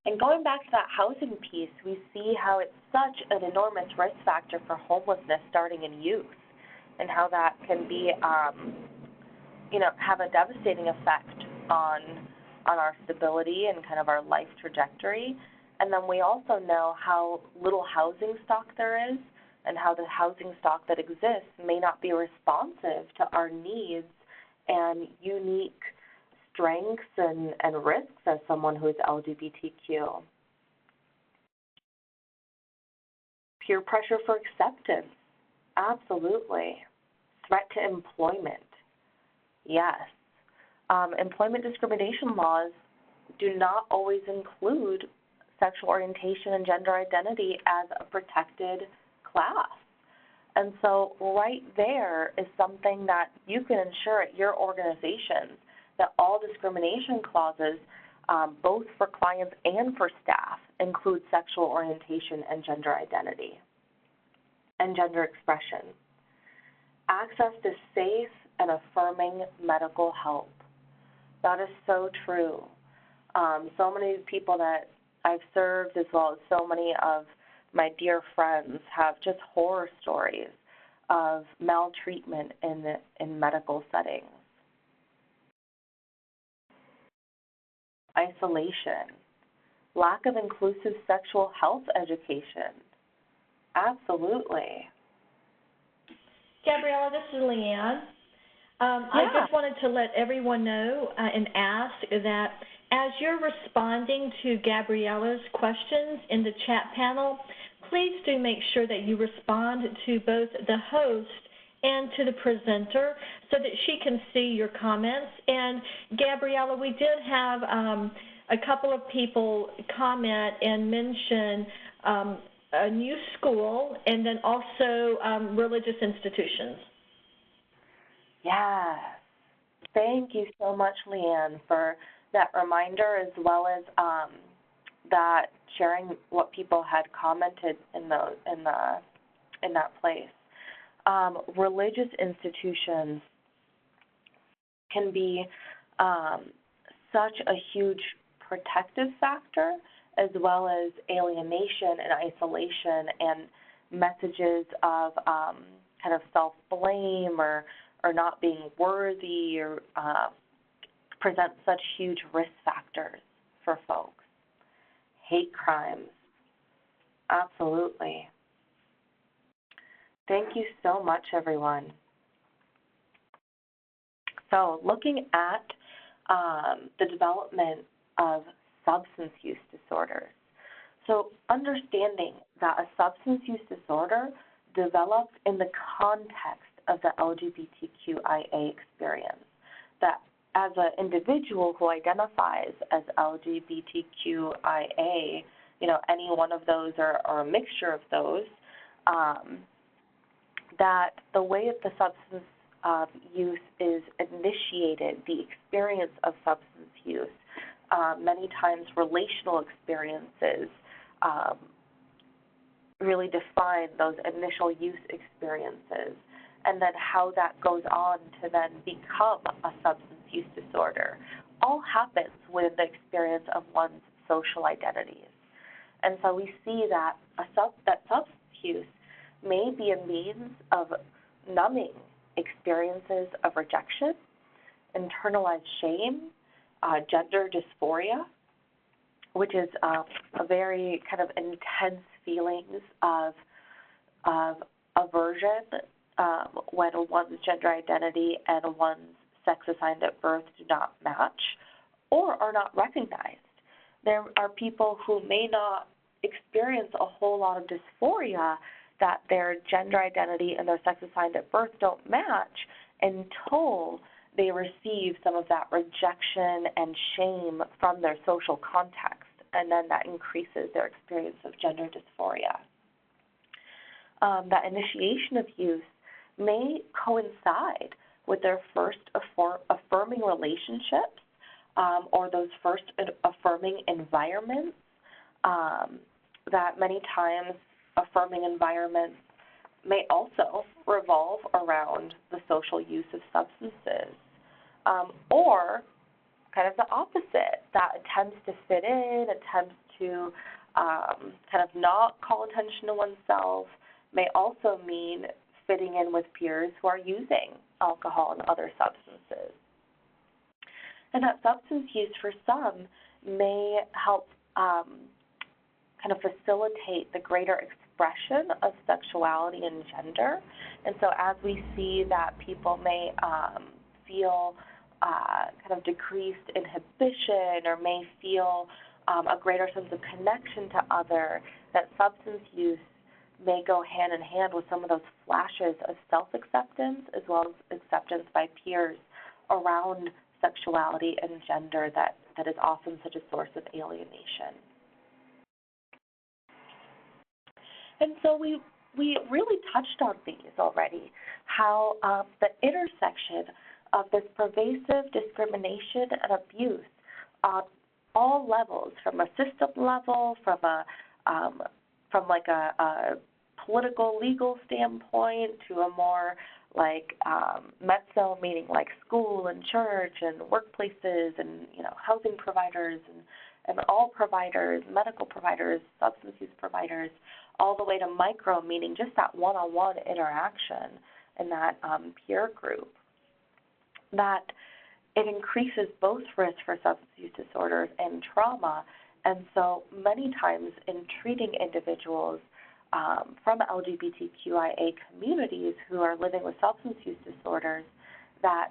And going back to that housing piece, we see how it's such an enormous risk factor for homelessness starting in youth, and how that can be, have a devastating effect on our stability and kind of our life trajectory. And then we also know how little housing stock there is, and how the housing stock that exists may not be responsive to our needs and unique strengths and risks as someone who is LGBTQ. Peer pressure for acceptance, absolutely. Threat to employment, yes. Employment discrimination laws do not always include sexual orientation and gender identity as a protected class. And so right there is something that you can ensure at your organization, that all discrimination clauses, both for clients and for staff, include sexual orientation and gender identity and gender expression. Access to safe and affirming medical help. That is so true. So many people that I've served, as well as so many of my dear friends, have just horror stories of maltreatment in medical settings. Isolation, lack of inclusive sexual health education. Absolutely. Gabriela, this is Leanne. I just wanted to let everyone know and ask that as you're responding to Gabriela's questions in the chat panel, please do make sure that you respond to both the host and to the presenter so that she can see your comments. And Gabriela, we did have a couple of people comment and mention a new school and then also religious institutions. Yes. Thank you so much, Leanne, for that reminder, as well as that sharing what people had commented in that place. Religious institutions can be such a huge protective factor, as well as alienation and isolation and messages of kind of self-blame or not being worthy, or present such huge risk factors for folks. Hate crimes, absolutely. Thank you so much, everyone. So looking at the development of substance use disorders. So understanding that a substance use disorder develops in the context of the LGBTQIA experience, that as an individual who identifies as LGBTQIA, any one of those or a mixture of those, that the way that the substance use is initiated, the experience of substance use, many times relational experiences, really define those initial use experiences, and then how that goes on to then become a substance use disorder, all happens within the experience of one's social identities. And so we see that that substance use may be a means of numbing experiences of rejection, internalized shame, gender dysphoria, which is a very kind of intense feelings of aversion when one's gender identity and one's sex assigned at birth do not match or are not recognized. There are people who may not experience a whole lot of dysphoria that their gender identity and their sex assigned at birth don't match until they receive some of that rejection and shame from their social context, and then that increases their experience of gender dysphoria. That initiation of use may coincide with their first affirming relationships or those first affirming environments. That many times affirming environments may also revolve around the social use of substances, or kind of the opposite, that attempts to fit in, attempts to kind of not call attention to oneself may also mean fitting in with peers who are using alcohol and other substances. And that substance use for some may help kind of facilitate the greater expression of sexuality and gender. And so as we see that people may feel kind of decreased inhibition or may feel a greater sense of connection to other, that substance use may go hand in hand with some of those flashes of self-acceptance as well as acceptance by peers around sexuality and gender that is often such a source of alienation. And so we really touched on these already, how the intersection of this pervasive discrimination and abuse on all levels, from a system level, from like a political legal standpoint to a more like mezzo, meaning like school and church and workplaces and housing providers and all providers, medical providers, substance use providers, all the way to micro, meaning just that one-on-one interaction in that peer group, that it increases both risk for substance use disorders and trauma. And so many times in treating individuals from LGBTQIA communities who are living with substance use disorders, that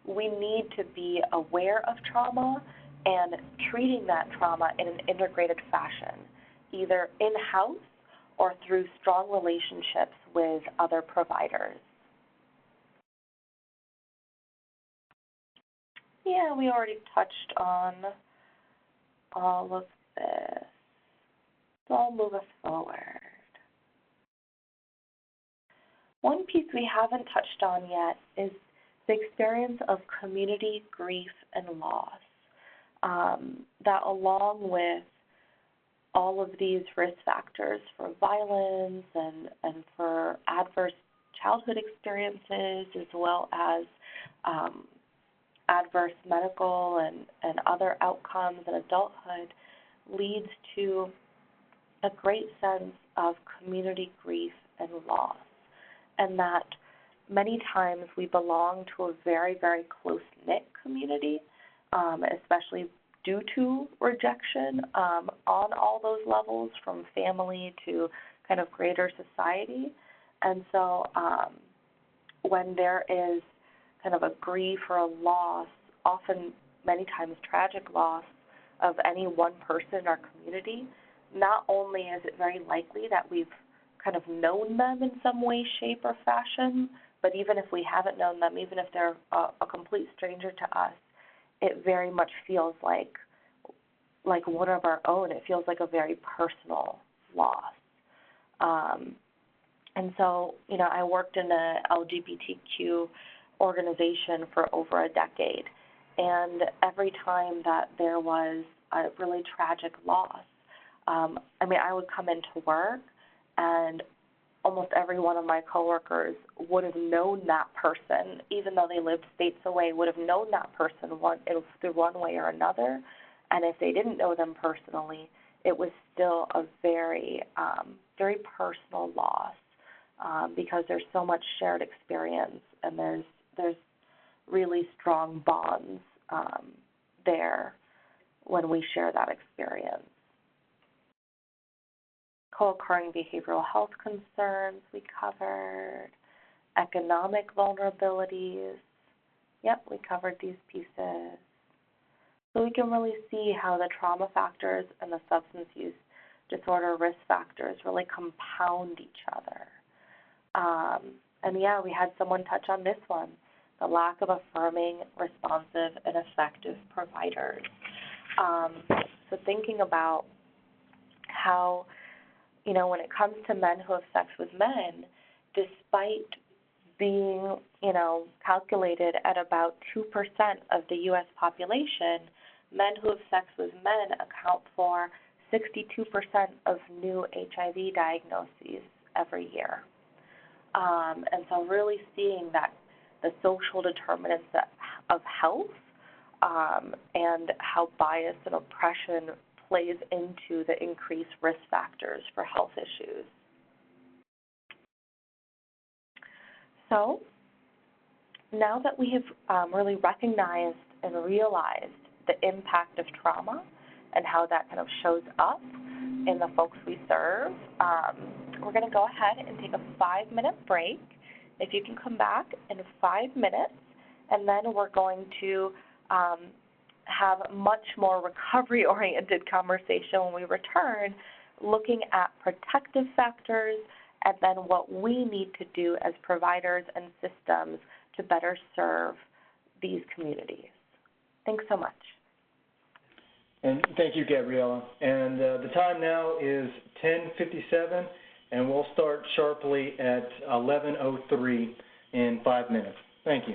we need to be aware of trauma and treating that trauma in an integrated fashion, either in-house or through strong relationships with other providers. Yeah, we already touched on all of this, so I'll move us forward. One piece we haven't touched on yet is the experience of community grief and loss. That along with all of these risk factors for violence and for adverse childhood experiences, as well as adverse medical and other outcomes in adulthood, leads to a great sense of community grief and loss. And that many times we belong to a very, very close-knit community, especially due to rejection on all those levels, from family to kind of greater society. And so when there is kind of a grief or a loss, often many times tragic loss of any one person in our community, not only is it very likely that we've kind of known them in some way, shape, or fashion, but even if we haven't known them, even if they're a complete stranger to us, it very much feels like one of our own. It feels like a very personal loss. And so, I worked in a LGBTQ organization for over a decade, and every time that there was a really tragic loss, I would come into work and almost every one of my coworkers would have known that person, even though they lived states away, would have known that person through one way or another. And if they didn't know them personally, it was still a very, very personal loss, because there's so much shared experience, and there's really strong bonds there when we share that experience. Co-occurring behavioral health concerns we covered, economic vulnerabilities. Yep, we covered these pieces. So we can really see how the trauma factors and the substance use disorder risk factors really compound each other. And yeah, we had someone touch on this one, the lack of affirming, responsive, and effective providers. So thinking about how, when it comes to men who have sex with men, despite being, calculated at about 2% of the U.S. population, men who have sex with men account for 62% of new HIV diagnoses every year. And so really seeing that the social determinants of health and how bias and oppression plays into the increased risk factors for health issues. So now that we have really recognized and realized the impact of trauma and how that kind of shows up in the folks we serve, we're going to go ahead and take a 5-minute break. If you can come back in 5 minutes, and then we're going to have much more recovery-oriented conversation when we return, looking at protective factors and then what we need to do as providers and systems to better serve these communities. Thanks so much. And thank you, Gabriela. And the time now is 10:57, and we'll start sharply at 11:03 in 5 minutes. Thank you.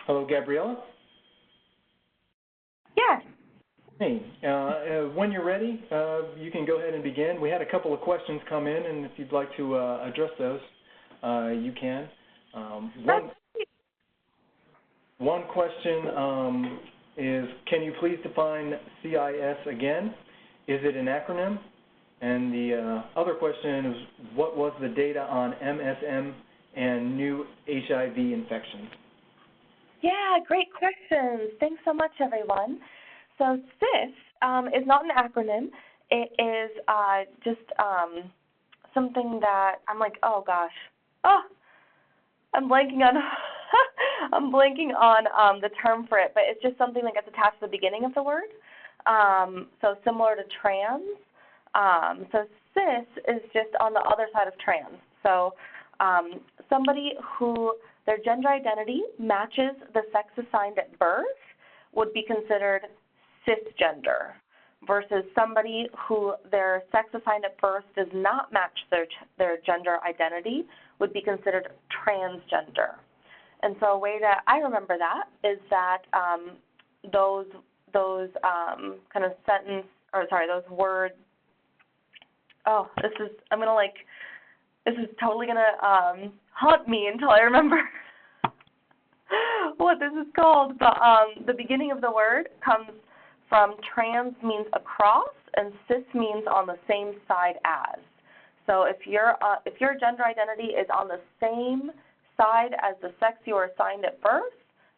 Hello, Gabriela? Yes. Hey, when you're ready, you can go ahead and begin. We had a couple of questions come in, and if you'd like to address those, you can. One question is, can you please define CIS again? Is it an acronym? And the other question is, what was the data on MSM and new HIV infections? Yeah, great questions. Thanks so much, everyone. So CIS is not an acronym. It is just something that I'm like, oh gosh, I'm blanking on I'm blanking on the term for it, but it's just something that gets attached to the beginning of the word. So similar to trans. So cis is just on the other side of trans. So somebody who their gender identity matches the sex assigned at birth would be considered cisgender, versus somebody who their sex assigned at birth does not match their gender identity would be considered transgender. And so a way that I remember that is that those kind of sentence, or sorry, those words. Oh, this is totally gonna haunt me until I remember what this is called. But the beginning of the word comes from trans means across, and cis means on the same side as. So if your gender identity is on the same side as the sex you were assigned at birth,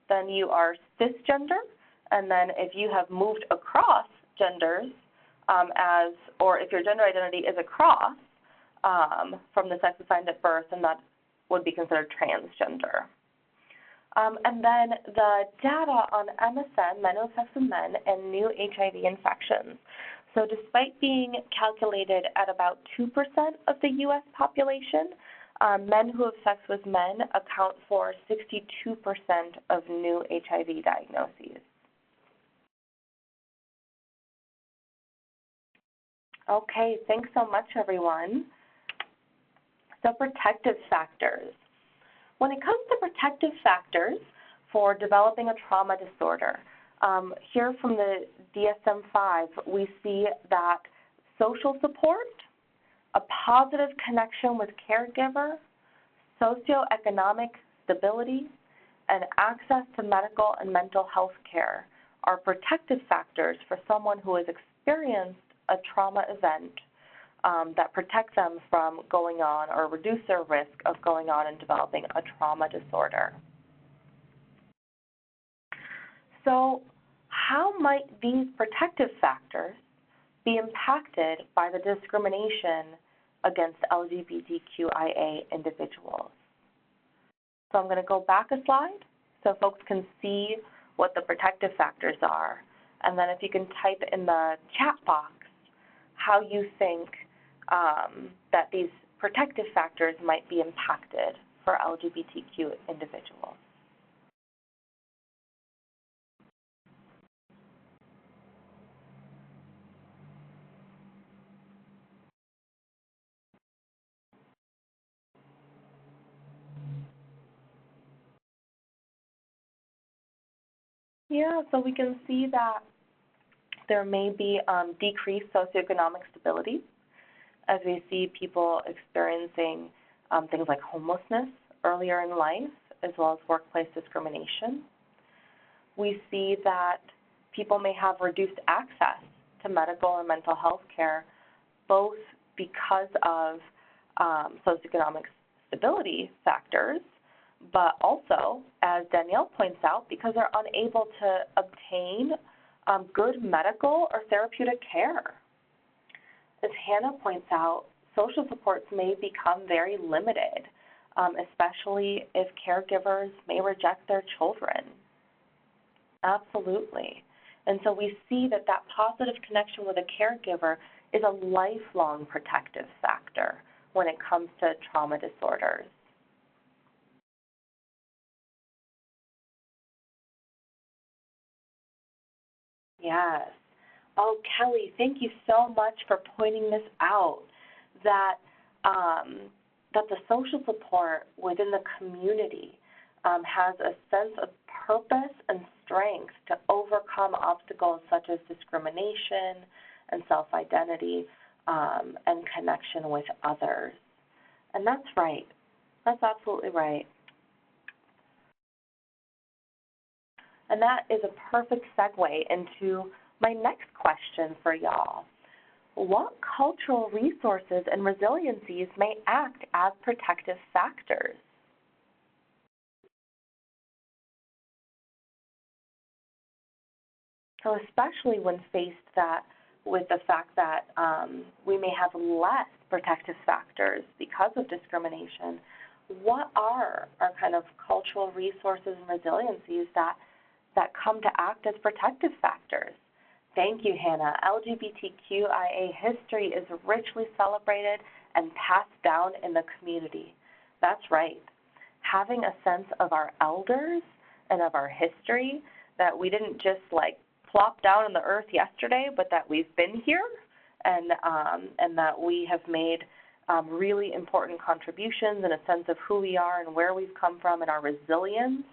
then you are cisgender. And then if you have moved across genders, or if your gender identity is across from the sex assigned at birth, then that would be considered transgender. And then the data on MSM, men who have sex with men, and new HIV infections. So despite being calculated at about 2% of the U.S. population, men who have sex with men account for 62% of new HIV diagnoses. Okay, thanks so much, everyone. So protective factors. When it comes to protective factors for developing a trauma disorder, here from the DSM-5, we see that social support, a positive connection with caregiver, socioeconomic stability, and access to medical and mental health care are protective factors for someone who has experienced a trauma event that protect them from going on or reduce their risk of going on and developing a trauma disorder. So how might these protective factors be impacted by the discrimination against LGBTQIA individuals? So I'm going to go back a slide so folks can see what the protective factors are. And then if you can type in the chat box how you think that these protective factors might be impacted for LGBTQ individuals. Yeah, so we can see that there may be decreased socioeconomic stability as we see people experiencing things like homelessness earlier in life, as well as workplace discrimination. We see that people may have reduced access to medical and mental health care, both because of socioeconomic stability factors, but also, as Danielle points out, because they're unable to obtain good medical or therapeutic care. As Hannah points out, social supports may become very limited, especially if caregivers may reject their children. Absolutely. And so we see that that positive connection with a caregiver is a lifelong protective factor when it comes to trauma disorders. Yes. Oh, Kelly, thank you so much for pointing this out, that that the social support within the community has a sense of purpose and strength to overcome obstacles such as discrimination and self-identity and connection with others. And that's right. That's absolutely right. And that is a perfect segue into my next question for y'all. What cultural resources and resiliencies may act as protective factors? So especially when faced with the fact that we may have less protective factors because of discrimination, what are our kind of cultural resources and resiliencies that come to act as protective factors? Thank you, Hannah. LGBTQIA history is richly celebrated and passed down in the community. That's right. Having a sense of our elders and of our history, that we didn't just plop down on the earth yesterday, but that we've been here and that we have made really important contributions and a sense of who we are and where we've come from, and our resilience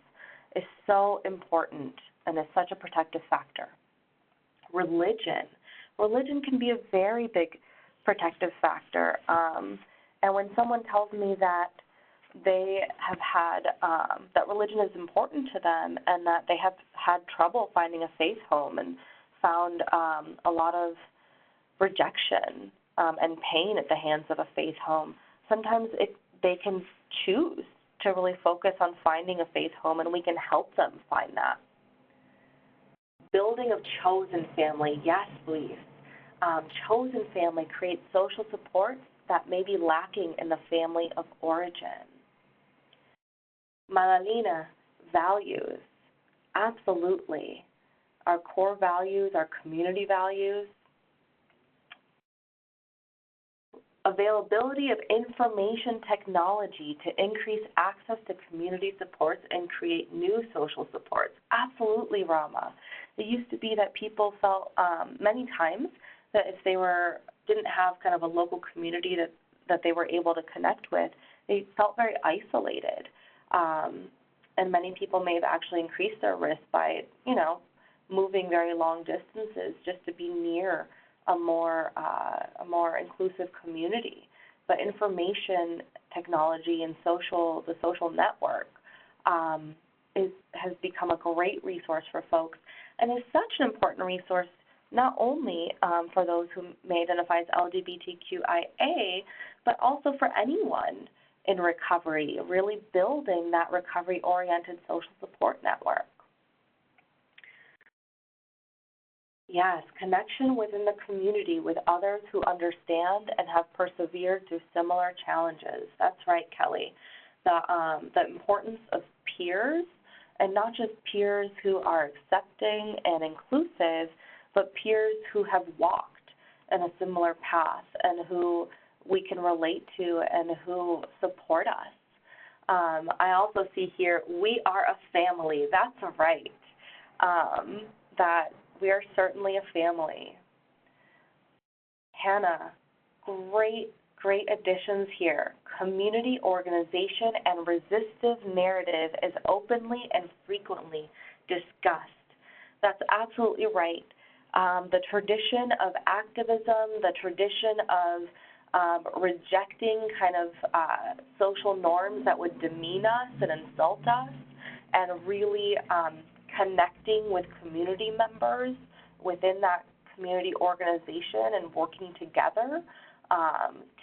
is so important and is such a protective factor. Religion can be a very big protective factor. And when someone tells me that they have had, that religion is important to them and that they have had trouble finding a faith home and found a lot of rejection and pain at the hands of a faith home, sometimes they can choose to really focus on finding a faith home, and we can help them find that. Building of chosen family, yes, please. Chosen family creates social supports that may be lacking in the family of origin. Madalena, values, absolutely. Our core values, our community values. Availability of information technology to increase access to community supports and create new social supports. Absolutely, Rama. It used to be that people felt many times that if they didn't have kind of a local community that they were able to connect with, they felt very isolated. And many people may have actually increased their risk by, moving very long distances just to be near a more inclusive community. But information technology and the social network has become a great resource for folks, and is such an important resource not only for those who may identify as LGBTQIA, but also for anyone in recovery, really building that recovery-oriented social support network. Yes, connection within the community with others who understand and have persevered through similar challenges. That's right, Kelly. The importance of peers, and not just peers who are accepting and inclusive, but peers who have walked in a similar path and who we can relate to and who support us. I also see here, we are a family. That's right. That we are certainly a family. Hannah, great additions here. Community organization and resistive narrative is openly and frequently discussed. That's absolutely right. The tradition of activism, the tradition of rejecting kind of social norms that would demean us and insult us, and really connecting with community members within that community organization and working together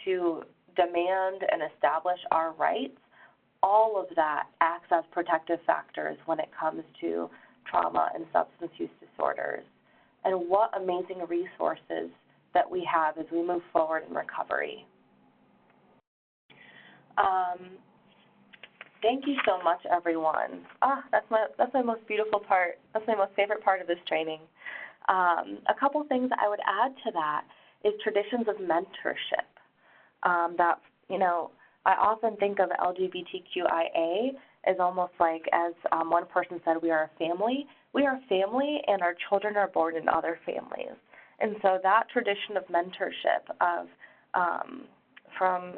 to demand and establish our rights, all of that acts as protective factors when it comes to trauma and substance use disorders. And what amazing resources that we have as we move forward in recovery. Thank you so much, everyone. That's my most beautiful part. That's my most favorite part of this training. A couple things I would add to that is traditions of mentorship. That, I often think of LGBTQIA as almost like, as one person said, we are a family. We are a family, and our children are born in other families. And so that tradition of mentorship from,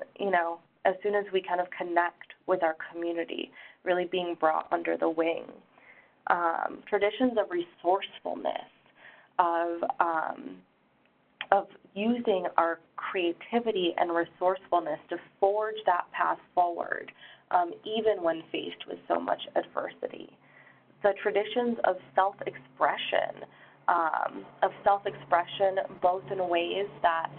as soon as we kind of connect with our community, really being brought under the wing. Traditions of resourcefulness, of using our creativity and resourcefulness to forge that path forward, even when faced with so much adversity. The traditions of self-expression, both in ways that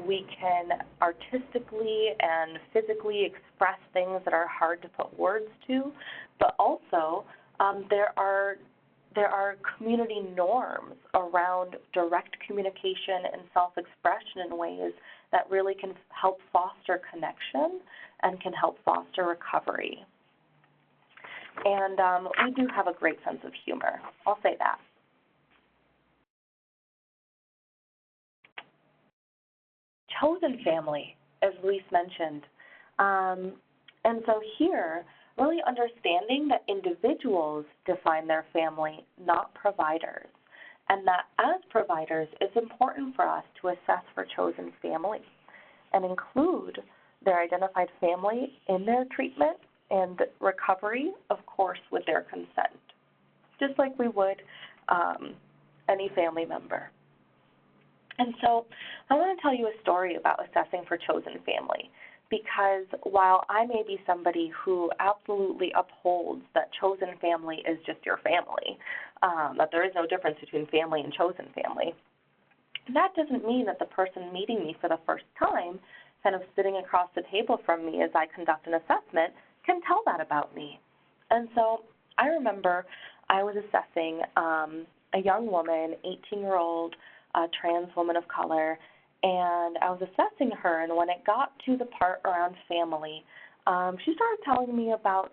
we can artistically and physically express things that are hard to put words to, but also there are community norms around direct communication and self-expression in ways that really can help foster connection and can help foster recovery. And we do have a great sense of humor. I'll say that. Chosen family, as Luis mentioned. And so here, really understanding that individuals define their family, not providers, and that as providers, it's important for us to assess for chosen family and include their identified family in their treatment and recovery, of course, with their consent, just like we would any family member. And so I want to tell you a story about assessing for chosen family, because while I may be somebody who absolutely upholds that chosen family is just your family, that there is no difference between family and chosen family, that doesn't mean that the person meeting me for the first time, kind of sitting across the table from me as I conduct an assessment, can tell that about me. And so I remember I was assessing a young woman, 18-year-old, trans woman of color, and I was assessing her, and when it got to the part around family, she started telling me about,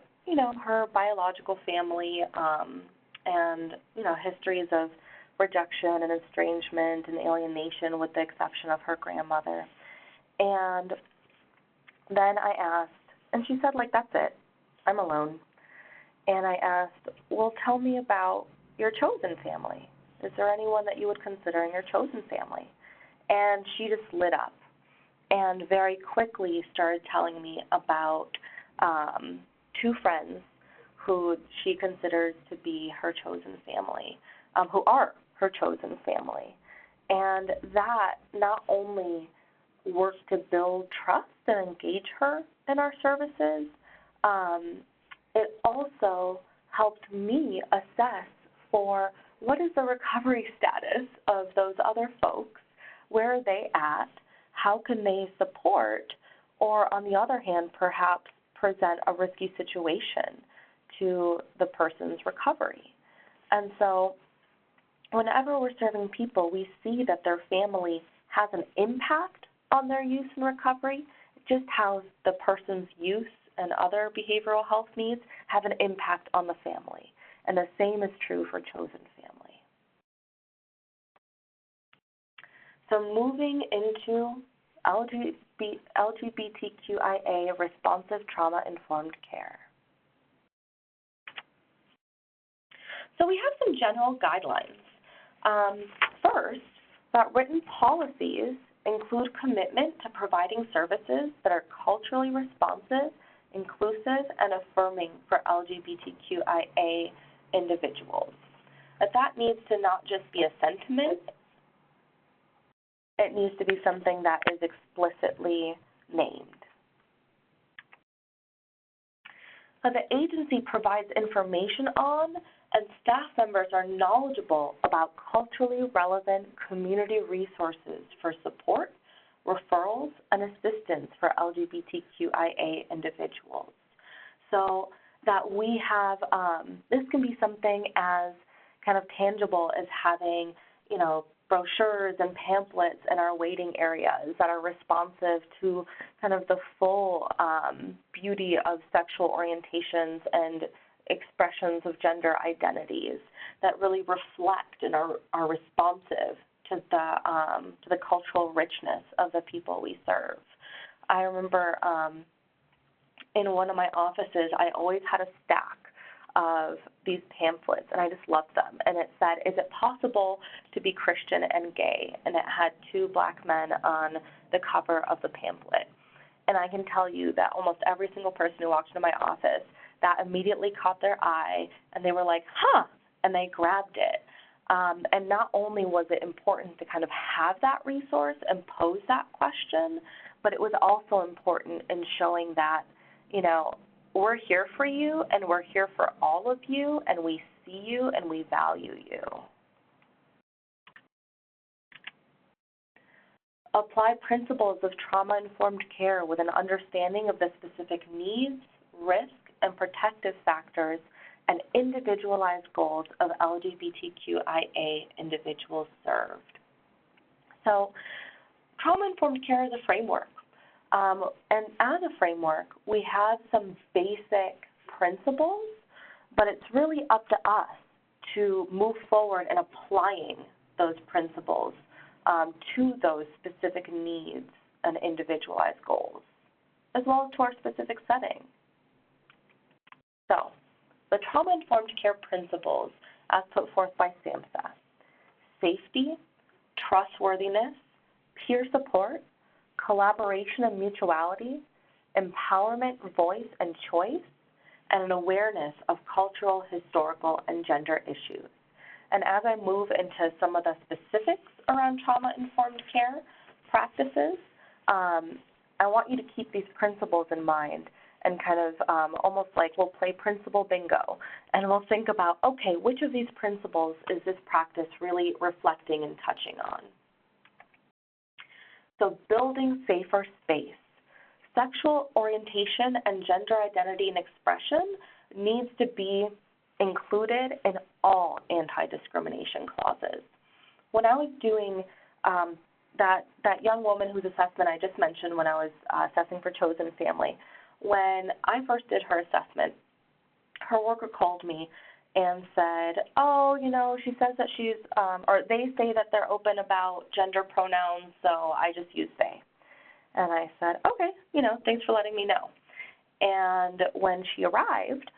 her biological family and, histories of rejection and estrangement and alienation with the exception of her grandmother. And then I asked, and she said, that's it. I'm alone. And I asked, well, tell me about your chosen family. Is there anyone that you would consider in your chosen family? And she just lit up and very quickly started telling me about two friends who she considers to be her chosen family, who are her chosen family. And that not only worked to build trust and engage her in our services, it also helped me assess for what is the recovery status of those other folks, where are they at, how can they support, or on the other hand, perhaps present a risky situation to the person's recovery. And so whenever we're serving people, we see that their family has an impact on their use and recovery, just how the person's use and other behavioral health needs have an impact on the family. And the same is true for chosen family. So moving into LGBTQIA responsive trauma-informed care. So we have some general guidelines. First, that written policies include commitment to providing services that are culturally responsive, inclusive, and affirming for LGBTQIA individuals. That needs to not just be a sentiment, it needs to be something that is explicitly named. The agency provides information on and staff members are knowledgeable about culturally relevant community resources for support, referrals, and assistance for LGBTQIA individuals. So that we have, this can be something as kind of tangible as having, brochures and pamphlets in our waiting areas that are responsive to kind of the full beauty of sexual orientations and expressions of gender identities that really reflect and are responsive to the cultural richness of the people we serve. I remember in one of my offices, I always had a stack of these pamphlets, and I just loved them. And it said, is it possible to be Christian and gay? And it had two black men on the cover of the pamphlet. And I can tell you that almost every single person who walked into my office that immediately caught their eye, and they were like, huh, and they grabbed it. And not only was it important to kind of have that resource and pose that question, but it was also important in showing that, you know, we're here for you and we're here for all of you and we see you and we value you. Apply principles of trauma-informed care with an understanding of the specific needs, risk, and protective factors and individualized goals of LGBTQIA individuals served. So trauma-informed care is a framework. And as a framework, we have some basic principles, but it's really up to us to move forward in applying those principles to those specific needs and individualized goals, as well as to our specific setting. So, the trauma-informed care principles as put forth by SAMHSA: safety, trustworthiness, peer support, collaboration and mutuality, empowerment, voice, and choice, and an awareness of cultural, historical, and gender issues. And as I move into some of the specifics around trauma-informed care practices, I want you to keep these principles in mind and kind of almost like we'll play principle bingo, and we'll think about, okay, which of these principles is this practice really reflecting and touching on? So building safer space. Sexual orientation and gender identity and expression needs to be included in all anti-discrimination clauses. When I was doing that young woman whose assessment I just mentioned when I was assessing for chosen family, when I first did her assessment, her worker called me and said, oh, you know, she says that she's, or they say that they're open about gender pronouns, so I just use they. And I said, okay, you know, thanks for letting me know. And when she arrived,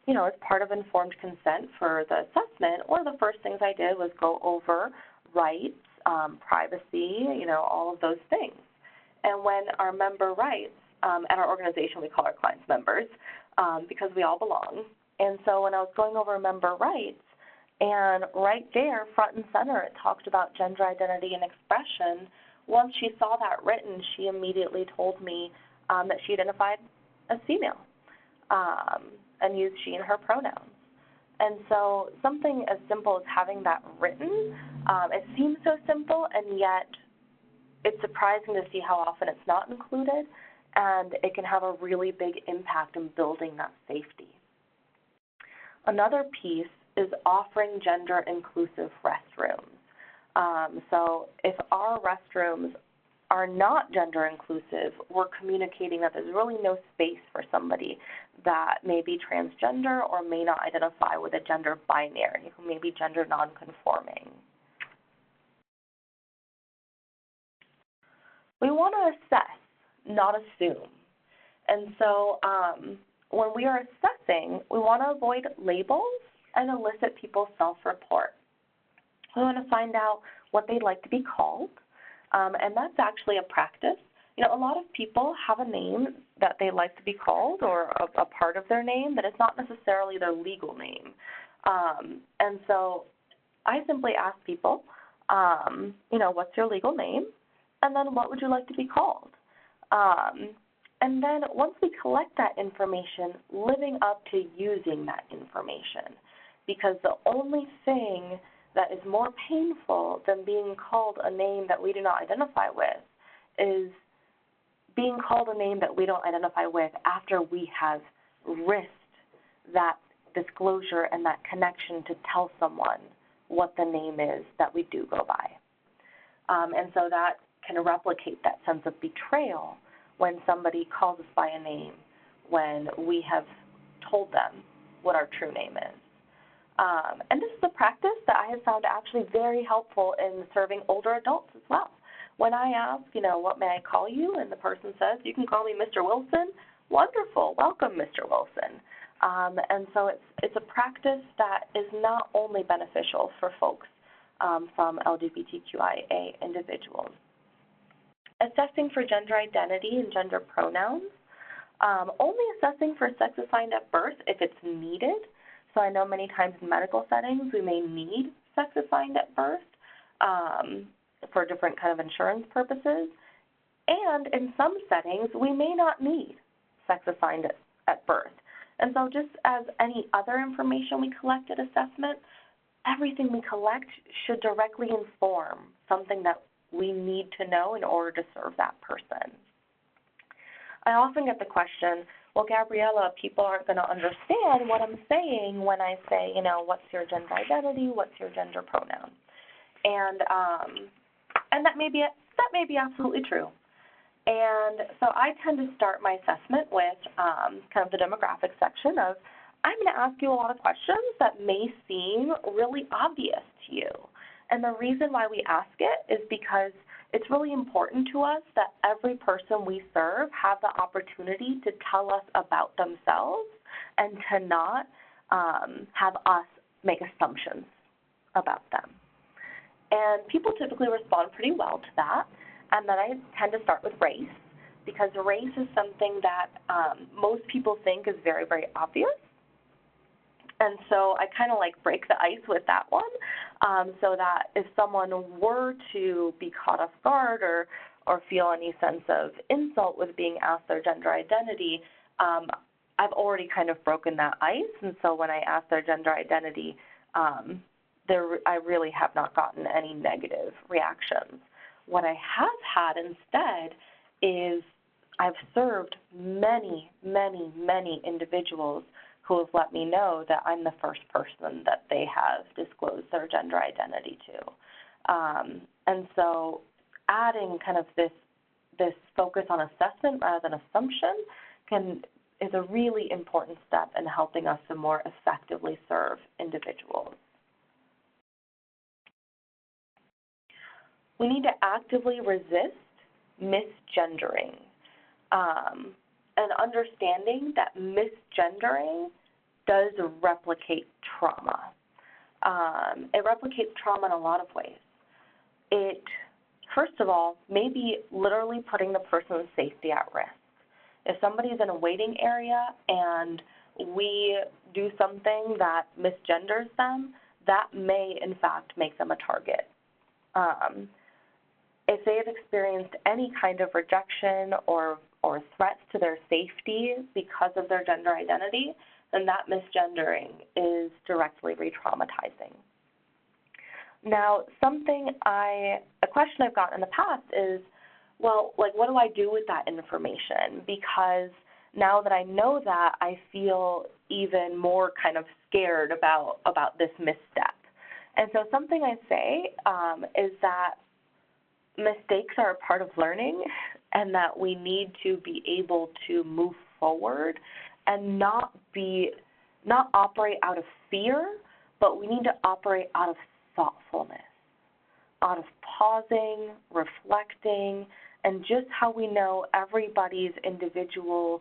you know, as part of informed consent for the assessment, one of the first things I did was go over rights, privacy, you know, all of those things. And when our member rights, at our organization we call our clients members because we all belong. And so when I was going over member rights, and right there, front and center, it talked about gender identity and expression. Once she saw that written, she immediately told me that she identified as female and used she and her pronouns. And so something as simple as having that written, it seems so simple, and yet it's surprising to see how often it's not included, and it can have a really big impact in building that safety. Another piece is offering gender-inclusive restrooms. So if our restrooms are not gender-inclusive, we're communicating that there's really no space for somebody that may be transgender or may not identify with a gender binary, who may be gender nonconforming. We want to assess, not assume. And so when we are assessing, we want to avoid labels and elicit people's self-report. We want to find out what they'd like to be called, and that's actually a practice. You know, a lot of people have a name that they like to be called, or a part of their name that is not necessarily their legal name. And so I simply ask people, you know, what's your legal name? And then what would you like to be called? And then once we collect that information, living up to using that information. Because the only thing that is more painful than being called a name that we do not identify with is being called a name that we don't identify with after we have risked that disclosure and that connection to tell someone what the name is that we do go by. And so that can replicate that sense of betrayal when somebody calls us by a name when we have told them what our true name is. And this is a practice that I have found actually very helpful in serving older adults as well. When I ask, you know, what may I call you, and the person says, you can call me Mr. Wilson, wonderful, welcome, Mr. Wilson. And so it's a practice that is not only beneficial for folks from LGBTQIA individuals. Assessing for gender identity and gender pronouns. Only assessing for sex assigned at birth if it's needed. So I know many times in medical settings we may need sex assigned at birth for different kind of insurance purposes. And in some settings, we may not need sex assigned at birth. And so just as any other information we collect at assessment, everything we collect should directly inform something that we need to know in order to serve that person. I often get the question, well, Gabriela, people aren't going to understand what I'm saying when I say, you know, what's your gender identity, what's your gender pronoun? And that may be absolutely true. And so I tend to start my assessment with kind of the demographic section of, I'm going to ask you a lot of questions that may seem really obvious to you. And the reason why we ask it is because it's really important to us that every person we serve have the opportunity to tell us about themselves and to not have us make assumptions about them. And people typically respond pretty well to that. And then I tend to start with race, because race is something that most people think is very, very obvious. And so I kind of like break the ice with that one, so that if someone were to be caught off guard or feel any sense of insult with being asked their gender identity, I've already kind of broken that ice. And so when I ask their gender identity, I really have not gotten any negative reactions. What I have had instead is I've served many, many, many individuals who have let me know that I'm the first person that they have disclosed their gender identity to. And so adding kind of this focus on assessment rather than assumption is a really important step in helping us to more effectively serve individuals. We need to actively resist misgendering. And understanding that misgendering does replicate trauma. It replicates trauma in a lot of ways. It, first of all, may be literally putting the person's safety at risk. If somebody's in a waiting area and we do something that misgenders them, that may, in fact, make them a target. If they have experienced any kind of rejection or threats to their safety because of their gender identity, then that misgendering is directly re-traumatizing. Now, a question I've gotten in the past is, well, like, what do I do with that information? Because now that I know that, I feel even more kind of scared about this misstep. And so something I say is that mistakes are a part of learning, and that we need to be able to move forward and not operate out of fear, but we need to operate out of thoughtfulness, out of pausing, reflecting, and just how we know everybody's individual,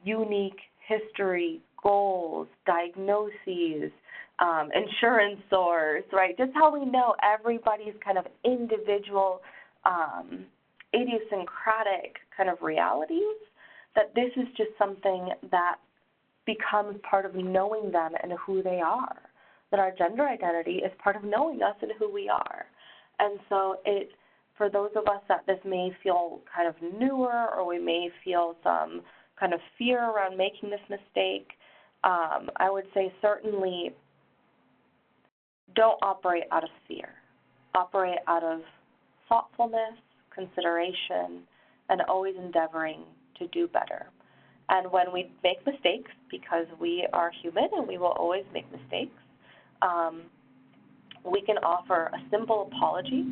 unique history, goals, diagnoses, insurance source, right? Just how we know everybody's kind of individual idiosyncratic kind of realities, that this is just something that becomes part of knowing them and who they are, that our gender identity is part of knowing us and who we are. And so for those of us that this may feel kind of newer, or we may feel some kind of fear around making this mistake, I would say certainly don't operate out of fear. Operate out of thoughtfulness, consideration, and always endeavoring to do better. And when we make mistakes, because we are human and we will always make mistakes, we can offer a simple apology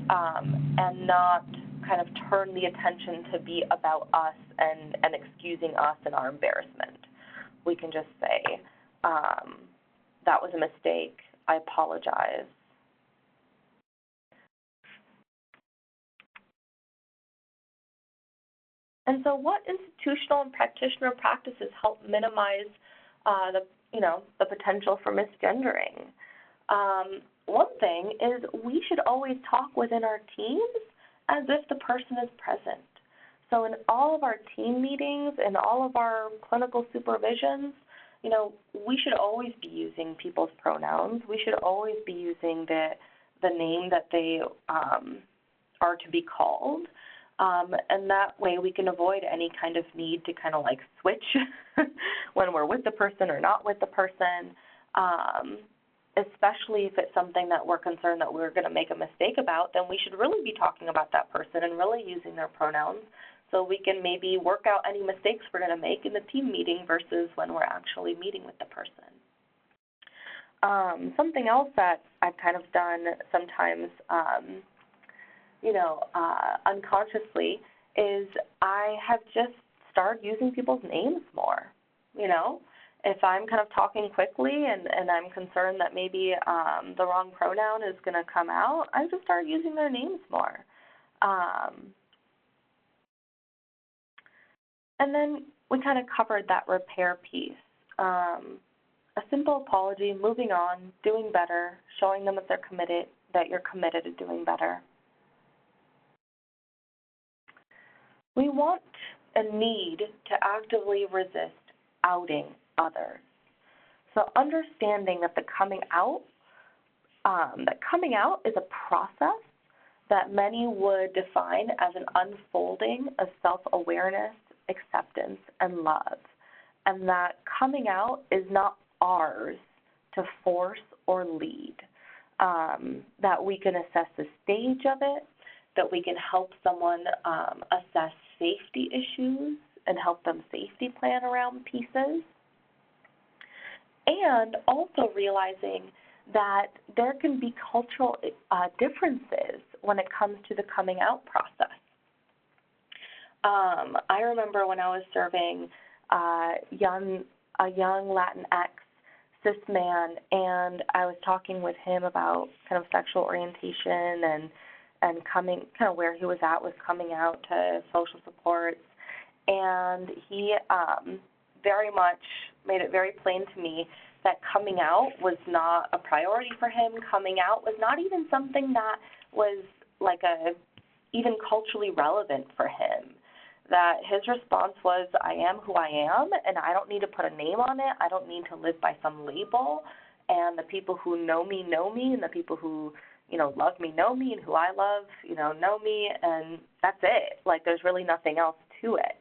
and not kind of turn the attention to be about us and excusing us and our embarrassment. We can just say, that was a mistake, I apologize. And so what institutional and practitioner practices help minimize the potential for misgendering? One thing is we should always talk within our teams as if the person is present. So in all of our team meetings and all of our clinical supervisions, we should always be using people's pronouns. We should always be using the name that they are to be called. And that way we can avoid any kind of need to kind of like switch when we're with the person or not with the person, especially if it's something that we're concerned that we're going to make a mistake about. Then we should really be talking about that person and really using their pronouns so we can maybe work out any mistakes we're going to make in the team meeting versus when we're actually meeting with the person. Something else that I've kind of done sometimes unconsciously is I have just started using people's names more. If I'm kind of talking quickly and I'm concerned that maybe the wrong pronoun is going to come out, I just start using their names more. And then we kind of covered that repair piece. A simple apology, moving on, doing better, showing them that you're committed to doing better. We want and need to actively resist outing others. So understanding that coming out is a process that many would define as an unfolding of self-awareness, acceptance, and love. And that coming out is not ours to force or lead. That we can assess the stage of it, that we can help someone assess safety issues and help them safety plan around pieces. And also realizing that there can be cultural differences when it comes to the coming out process. I remember when I was serving a young Latinx cis man, and I was talking with him about kind of sexual orientation and kind of where he was at with coming out to social supports. And he very much made it very plain to me that coming out was not a priority for him. Coming out was not even something that was like even culturally relevant for him. That his response was, I am who I am, and I don't need to put a name on it. I don't need to live by some label. And the people who know me, and the people who love me, know me, and who I love, know me, and that's it. Like, there's really nothing else to it.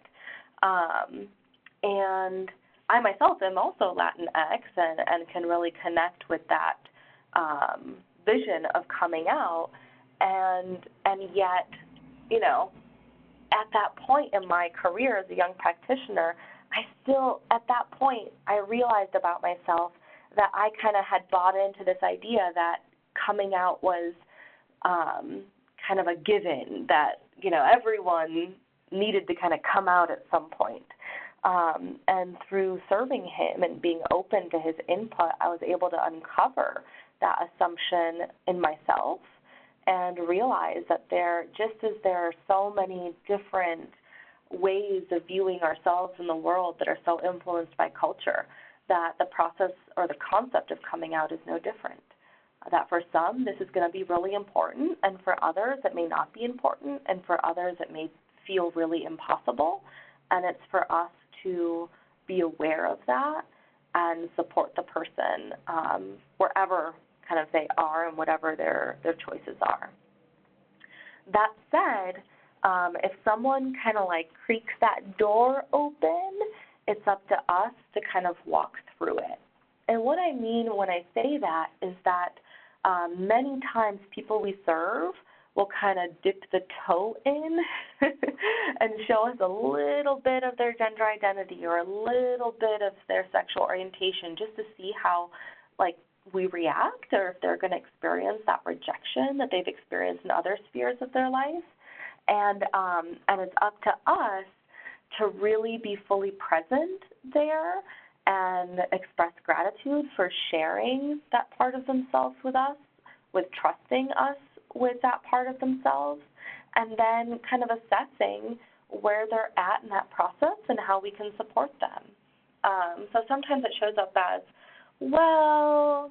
And I myself am also Latinx and can really connect with that vision of coming out, and yet, at that point in my career as a young practitioner, at that point, I realized about myself that I kind of had bought into this idea that coming out was kind of a given, that, everyone needed to kind of come out at some point. And through serving him and being open to his input, I was able to uncover that assumption in myself and realize that just as there are so many different ways of viewing ourselves in the world that are so influenced by culture, that the process or the concept of coming out is no different. That for some, this is going to be really important, and for others, it may not be important, and for others, it may feel really impossible. And it's for us to be aware of that and support the person wherever kind of they are and whatever their choices are. That said, if someone kind of like creaks that door open, it's up to us to kind of walk through it. And what I mean when I say that is that many times people we serve will kind of dip the toe in and show us a little bit of their gender identity or a little bit of their sexual orientation just to see how, like, we react, or if they're going to experience that rejection that they've experienced in other spheres of their life. And it's up to us to really be fully present there and express gratitude for sharing that part of themselves with us, with trusting us with that part of themselves, and then kind of assessing where they're at in that process and how we can support them. So sometimes it shows up as, well,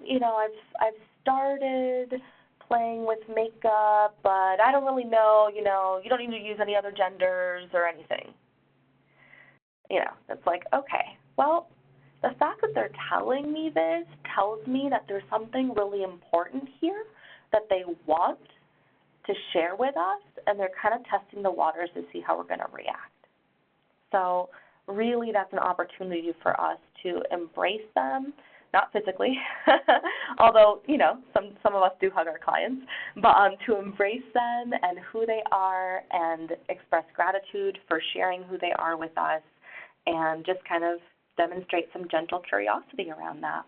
I've started playing with makeup, but I don't really know, you don't need to use any other genders or anything. It's like, okay, well, the fact that they're telling me this tells me that there's something really important here that they want to share with us, and they're kind of testing the waters to see how we're going to react. So really that's an opportunity for us to embrace them, not physically, although, some of us do hug our clients, but to embrace them and who they are and express gratitude for sharing who they are with us and just kind of demonstrate some gentle curiosity around that.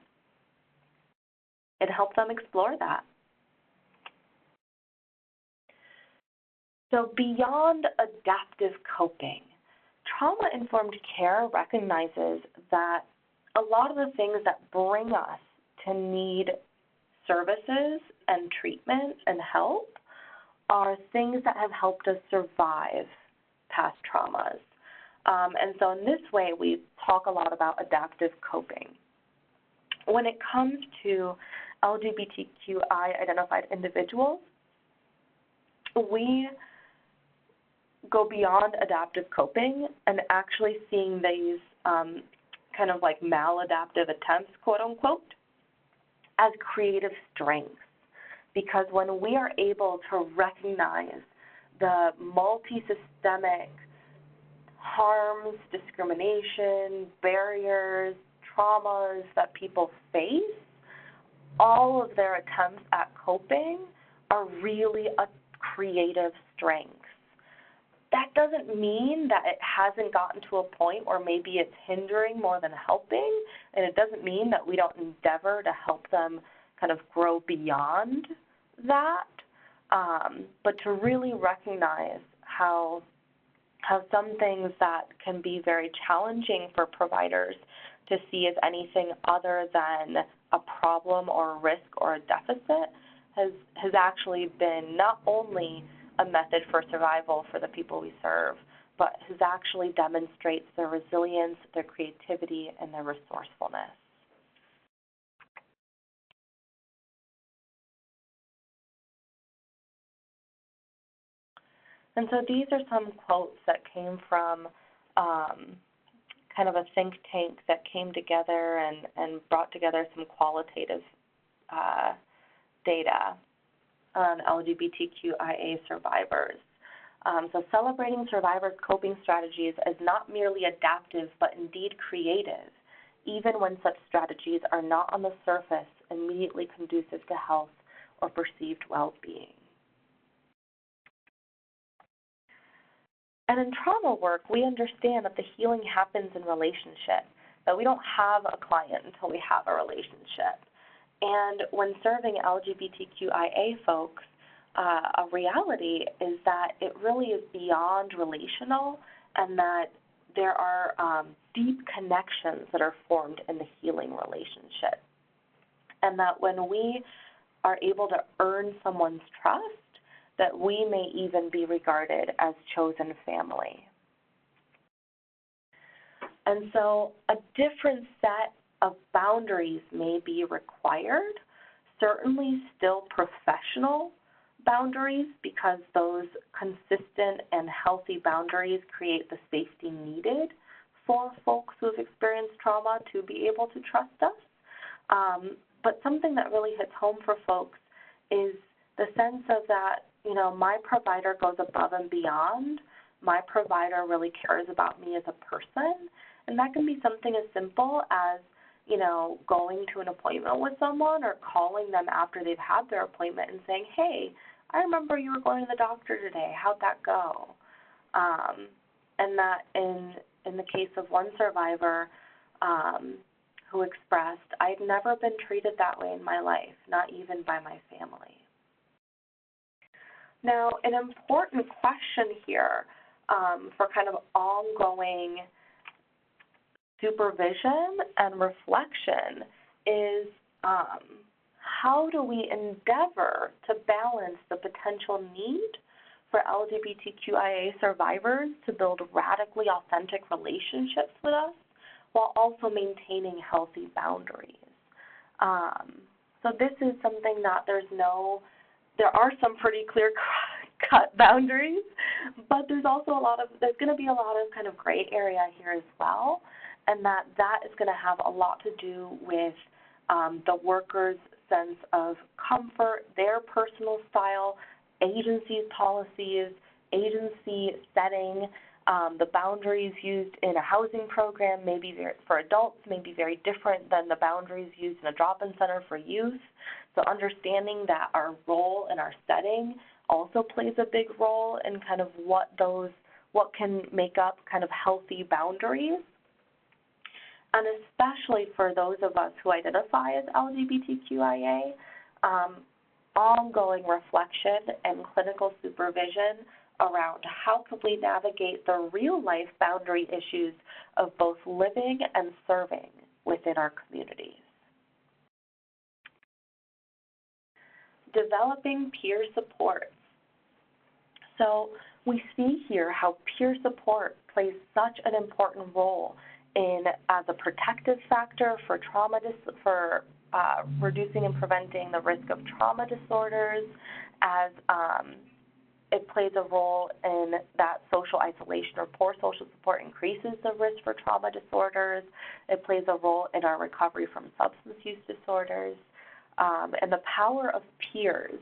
It helps them explore that. So beyond adaptive coping, trauma-informed care recognizes that a lot of the things that bring us to need services and treatment and help are things that have helped us survive past traumas. And so in this way, we talk a lot about adaptive coping. When it comes to LGBTQI identified individuals, we go beyond adaptive coping and actually seeing these kind of like maladaptive attempts, quote unquote, as creative strengths. Because when we are able to recognize the multi-systemic harms, discrimination, barriers, traumas that people face, all of their attempts at coping are really a creative strength. That doesn't mean that it hasn't gotten to a point where maybe it's hindering more than helping, and it doesn't mean that we don't endeavor to help them kind of grow beyond that, but to really recognize how some things that can be very challenging for providers to see as anything other than a problem or a risk or a deficit has actually been not only a method for survival for the people we serve, but has actually demonstrates their resilience, their creativity, and their resourcefulness. And so these are some quotes that came from kind of a think tank that came together and brought together some qualitative data on LGBTQIA survivors. So celebrating survivors' coping strategies is not merely adaptive, but indeed creative, even when such strategies are not on the surface immediately conducive to health or perceived well-being. And in trauma work, we understand that the healing happens in relationship, that we don't have a client until we have a relationship. And when serving LGBTQIA folks, a reality is that it really is beyond relational, and that there are deep connections that are formed in the healing relationship. And that when we are able to earn someone's trust, that we may even be regarded as chosen family. And so a different set of boundaries may be required, certainly still professional boundaries, because those consistent and healthy boundaries create the safety needed for folks who have experienced trauma to be able to trust us. But something that really hits home for folks is the sense of that, my provider goes above and beyond. My provider really cares about me as a person. And that can be something as simple as, going to an appointment with someone or calling them after they've had their appointment and saying, hey, I remember you were going to the doctor today. How'd that go? And that in the case of one survivor who expressed, I'd never been treated that way in my life, not even by my family. Now, an important question here for kind of ongoing supervision and reflection is how do we endeavor to balance the potential need for LGBTQIA survivors to build radically authentic relationships with us while also maintaining healthy boundaries? So this is something that there's no there are some pretty clear-cut boundaries, but there's also there's going to be a lot of kind of gray area here as well, and that is going to have a lot to do with the worker's sense of comfort, their personal style, agency's policies, agency setting, the boundaries used in a housing program for adults may be very different than the boundaries used in a drop-in center for youth. So understanding that our role and our setting also plays a big role in kind of what can make up kind of healthy boundaries. And especially for those of us who identify as LGBTQIA, ongoing reflection and clinical supervision around how can we navigate the real-life boundary issues of both living and serving within our communities. Developing peer support. So we see here how peer support plays such an important role as a protective factor for reducing and preventing the risk of trauma disorders, as it plays a role in that social isolation or poor social support increases the risk for trauma disorders. It plays a role in our recovery from substance use disorders, and the power of peers.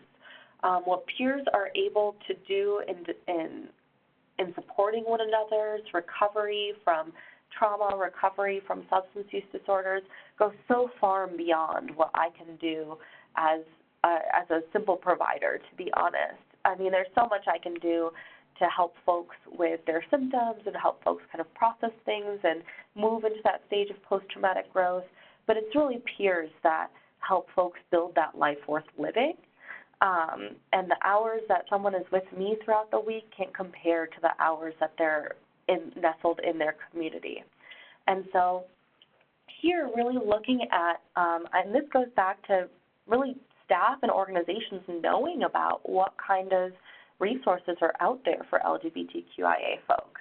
What peers are able to do in supporting one another's recovery from trauma, recovery from substance use disorders goes so far and beyond what I can do as a simple provider, to be honest. I mean, there's so much I can do to help folks with their symptoms and help folks kind of process things and move into that stage of post-traumatic growth, but it's really peers that help folks build that life worth living. And the hours that someone is with me throughout the week can't compare to the hours that they're nestled in their community. And so here, really looking at, and this goes back to really staff and organizations knowing about what kind of resources are out there for LGBTQIA folks.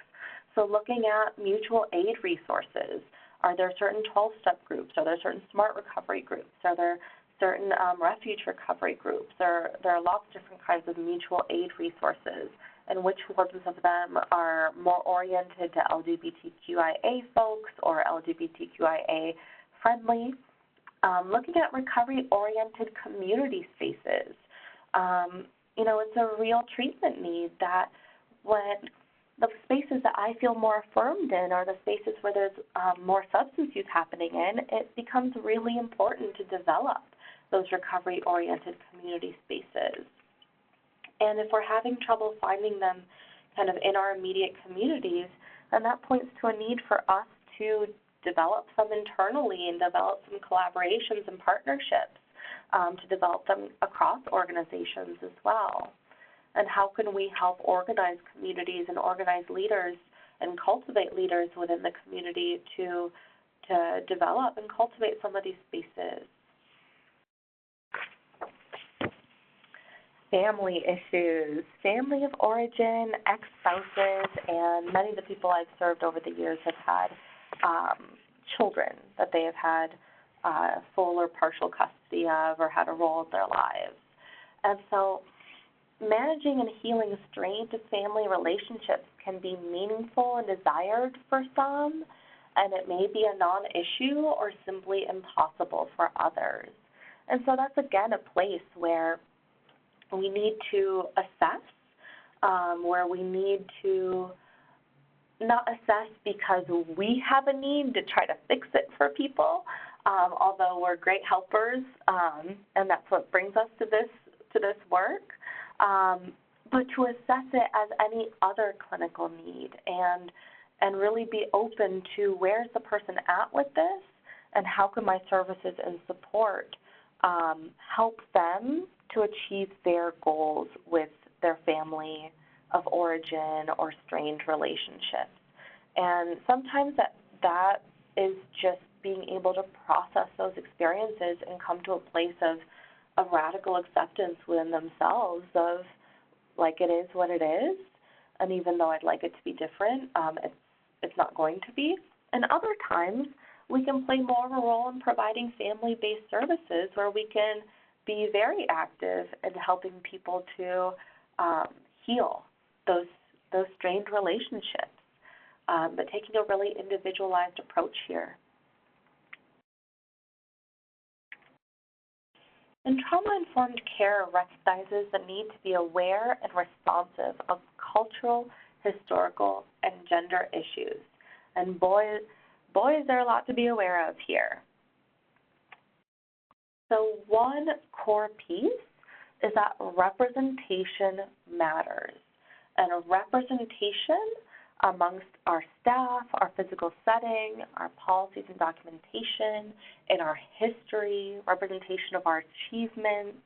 So looking at mutual aid resources. Are there certain 12-step groups? Are there certain SMART recovery groups? Are there certain refuge recovery groups? There are lots of different kinds of mutual aid resources, and which ones of them are more oriented to LGBTQIA folks or LGBTQIA friendly. Looking at recovery-oriented community spaces. It's a real treatment need that when the spaces that I feel more affirmed in are the spaces where there's more substance use happening in, it becomes really important to develop those recovery-oriented community spaces. And if we're having trouble finding them kind of in our immediate communities, then that points to a need for us to develop some internally and develop some collaborations and partnerships to develop them across organizations as well. And how can we help organize communities and organize leaders and cultivate leaders within the community to develop and cultivate some of these spaces? Family issues, family of origin, ex-spouses, and many of the people I've served over the years have had children that they have had full or partial custody of or had a role in their lives. And so managing and healing strained family relationships can be meaningful and desired for some, and it may be a non-issue or simply impossible for others. And so that's, again, a place where we need to assess, where we need to not assess because we have a need to try to fix it for people, although we're great helpers, and that's what brings us to this work, but to assess it as any other clinical need and really be open to where's the person at with this and how can my services and support help them to achieve their goals with their family of origin or strained relationships. And sometimes that is just being able to process those experiences and come to a place of radical acceptance within themselves of, like, it is what it is, and even though I'd like it to be different, it's not going to be. And other times, we can play more of a role in providing family-based services where we can be very active in helping people to heal those strained relationships, but taking a really individualized approach here. And trauma-informed care recognizes the need to be aware and responsive of cultural, historical, and gender issues. And boy, is there a lot to be aware of here. So one core piece is that representation matters. And a representation amongst our staff, our physical setting, our policies and documentation, in our history, representation of our achievements,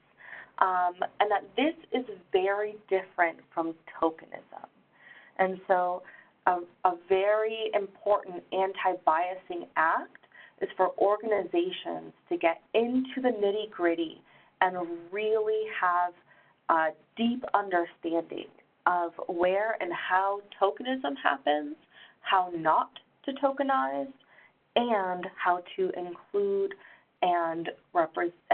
and that this is very different from tokenism. And so a very important anti-biasing act is for organizations to get into the nitty-gritty and really have a deep understanding of where and how tokenism happens, how not to tokenize, and how to include and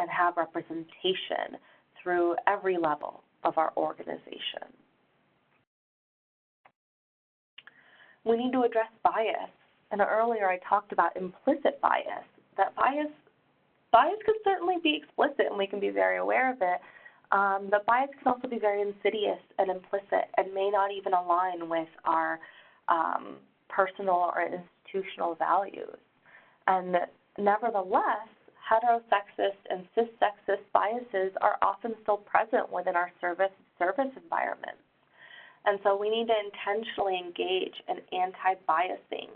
have representation through every level of our organization. We need to address bias. And earlier I talked about implicit bias. That bias can certainly be explicit and we can be very aware of it, but bias can also be very insidious and implicit and may not even align with our personal or institutional values. And nevertheless, heterosexist and cissexist biases are often still present within our service environments. And so we need to intentionally engage in anti-biasing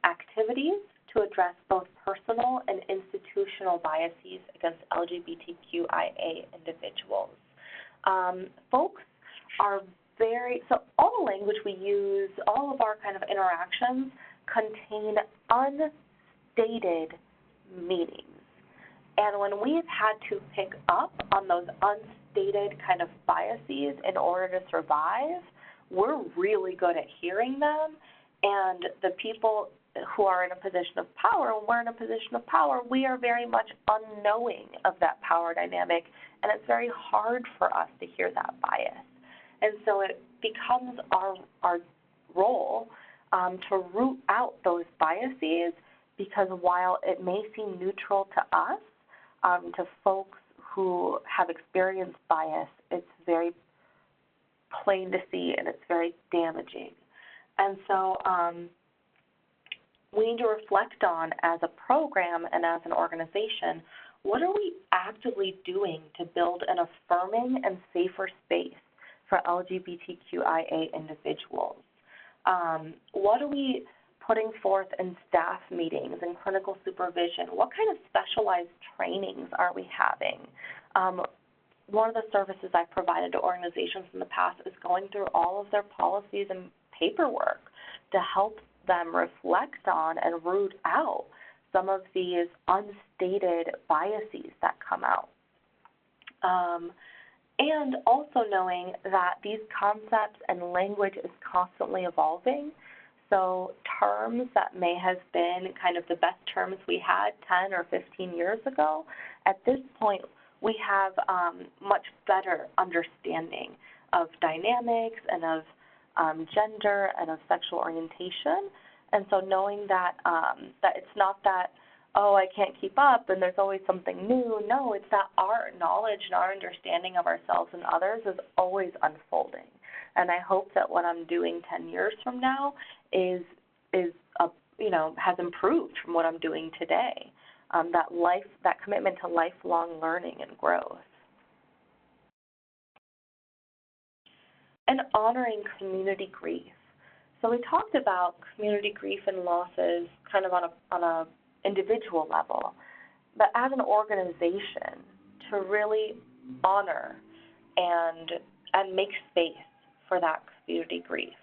activities to address both personal and institutional biases against LGBTQIA individuals. Folks are so all the language we use, all of our kind of interactions contain unstated meanings. And when we've had to pick up on those unstated kind of biases in order to survive, we're really good at hearing them, and the people who are in a position of power, when we're in a position of power, we are very much unknowing of that power dynamic, and it's very hard for us to hear that bias. And so it becomes our role to root out those biases, because while it may seem neutral to us, to folks who have experienced bias, it's very plain to see and it's very damaging. And so we need to reflect on, as a program and as an organization, what are we actively doing to build an affirming and safer space for LGBTQIA individuals? What are we putting forth in staff meetings and clinical supervision? What kind of specialized trainings are we having? One of the services I've provided to organizations in the past is going through all of their policies and paperwork to help them reflect on and root out some of these unstated biases that come out. And also knowing that these concepts and language is constantly evolving. So terms that may have been kind of the best terms we had 10 or 15 years ago, at this point we have much better understanding of dynamics and of gender and of sexual orientation. And so knowing that that it's not that, oh, I can't keep up and there's always something new. No, it's that our knowledge and our understanding of ourselves and others is always unfolding. And I hope that what I'm doing 10 years from now has improved from what I'm doing today. That commitment to lifelong learning and growth. And honoring community grief. So we talked about community grief and losses kind of on a individual level, but as an organization, to really honor and make space for that community grief,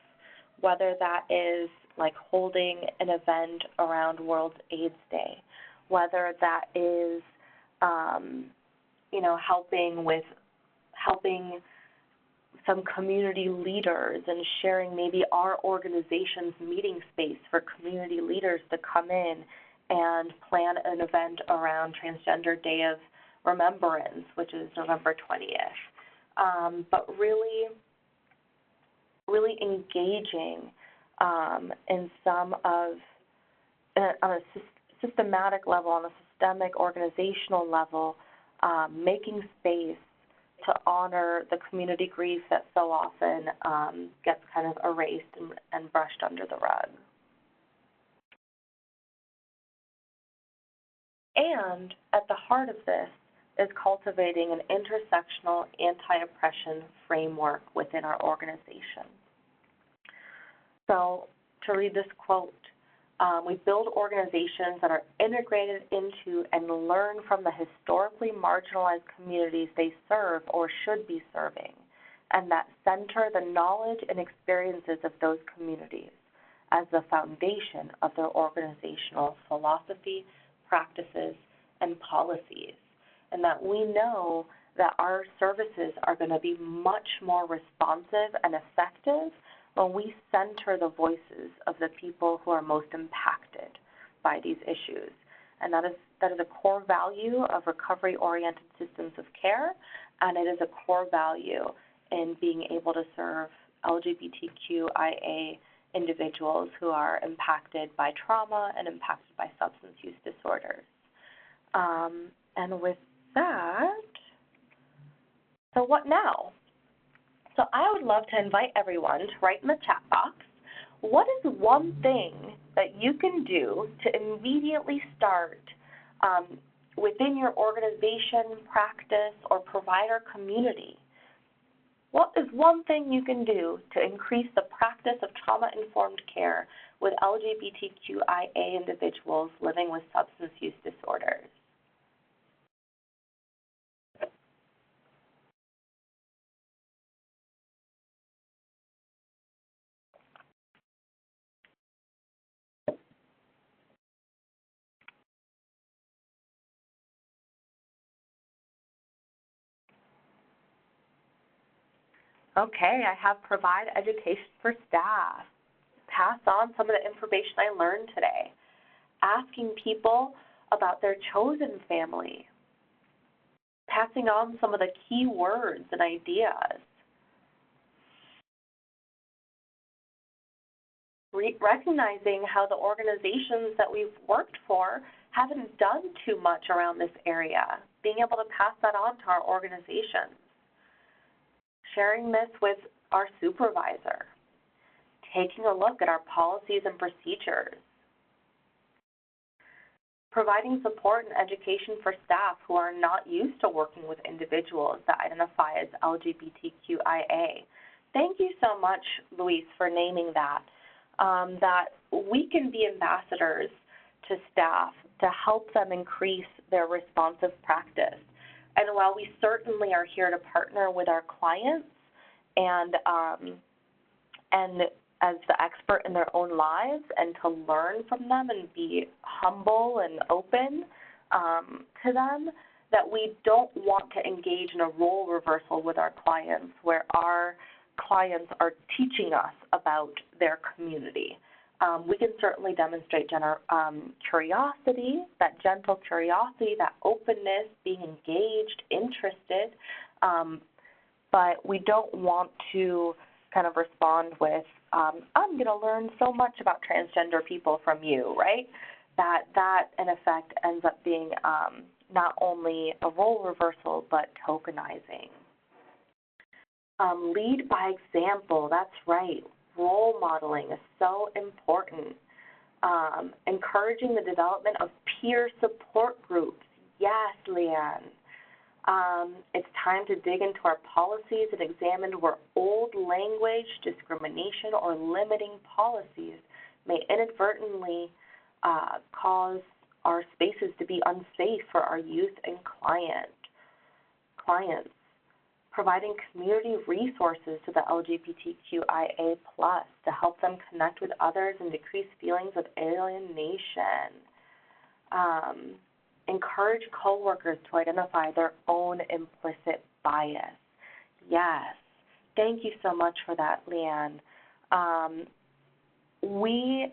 whether that is like holding an event around World AIDS Day, whether that is helping some community leaders and sharing maybe our organization's meeting space for community leaders to come in and plan an event around Transgender Day of Remembrance, which is November 20th. But really engaging in some of, on a systematic level, on a systemic organizational level, making space to honor the community grief that so often gets kind of erased and brushed under the rug. And at the heart of this is cultivating an intersectional anti-oppression framework within our organization. So to read this quote, we build organizations that are integrated into and learn from the historically marginalized communities they serve or should be serving, and that center the knowledge and experiences of those communities as the foundation of their organizational philosophy, practices, and policies, and that we know that our services are going to be much more responsive and effective when we center the voices of the people who are most impacted by these issues. And that is a core value of recovery-oriented systems of care, and it is a core value in being able to serve LGBTQIA individuals who are impacted by trauma and impacted by substance use disorders. And with that, so what now? So I would love to invite everyone to write in the chat box, what is one thing that you can do to immediately start within your organization, practice, or provider community? What is one thing you can do to increase the practice of trauma-informed care with LGBTQIA individuals living with substance use disorders? Okay, I have provide education for staff. Pass on some of the information I learned today. Asking people about their chosen family. Passing on some of the key words and ideas. Recognizing how the organizations that we've worked for haven't done too much around this area. Being able to pass that on to our organizations. Sharing this with our supervisor, taking a look at our policies and procedures, providing support and education for staff who are not used to working with individuals that identify as LGBTQIA. Thank you so much, Luis, for naming that, that we can be ambassadors to staff to help them increase their responsive practice. And while we certainly are here to partner with our clients and as the expert in their own lives and to learn from them and be humble and open to them, that we don't want to engage in a role reversal with our clients where our clients are teaching us about their community. We can certainly demonstrate curiosity, that gentle curiosity, that openness, being engaged, interested, but we don't want to kind of respond with, I'm going to learn so much about transgender people from you, right? That in effect ends up being not only a role reversal, but tokenizing. Lead by example, that's right. Role modeling is so important. Encouraging the development of peer support groups. Yes, Leanne. It's time to dig into our policies and examine where old language, discrimination, or limiting policies may inadvertently cause our spaces to be unsafe for our youth and clients. Providing community resources to the LGBTQIA+ to help them connect with others and decrease feelings of alienation. Encourage coworkers to identify their own implicit bias. Yes, thank you so much for that, Leanne. We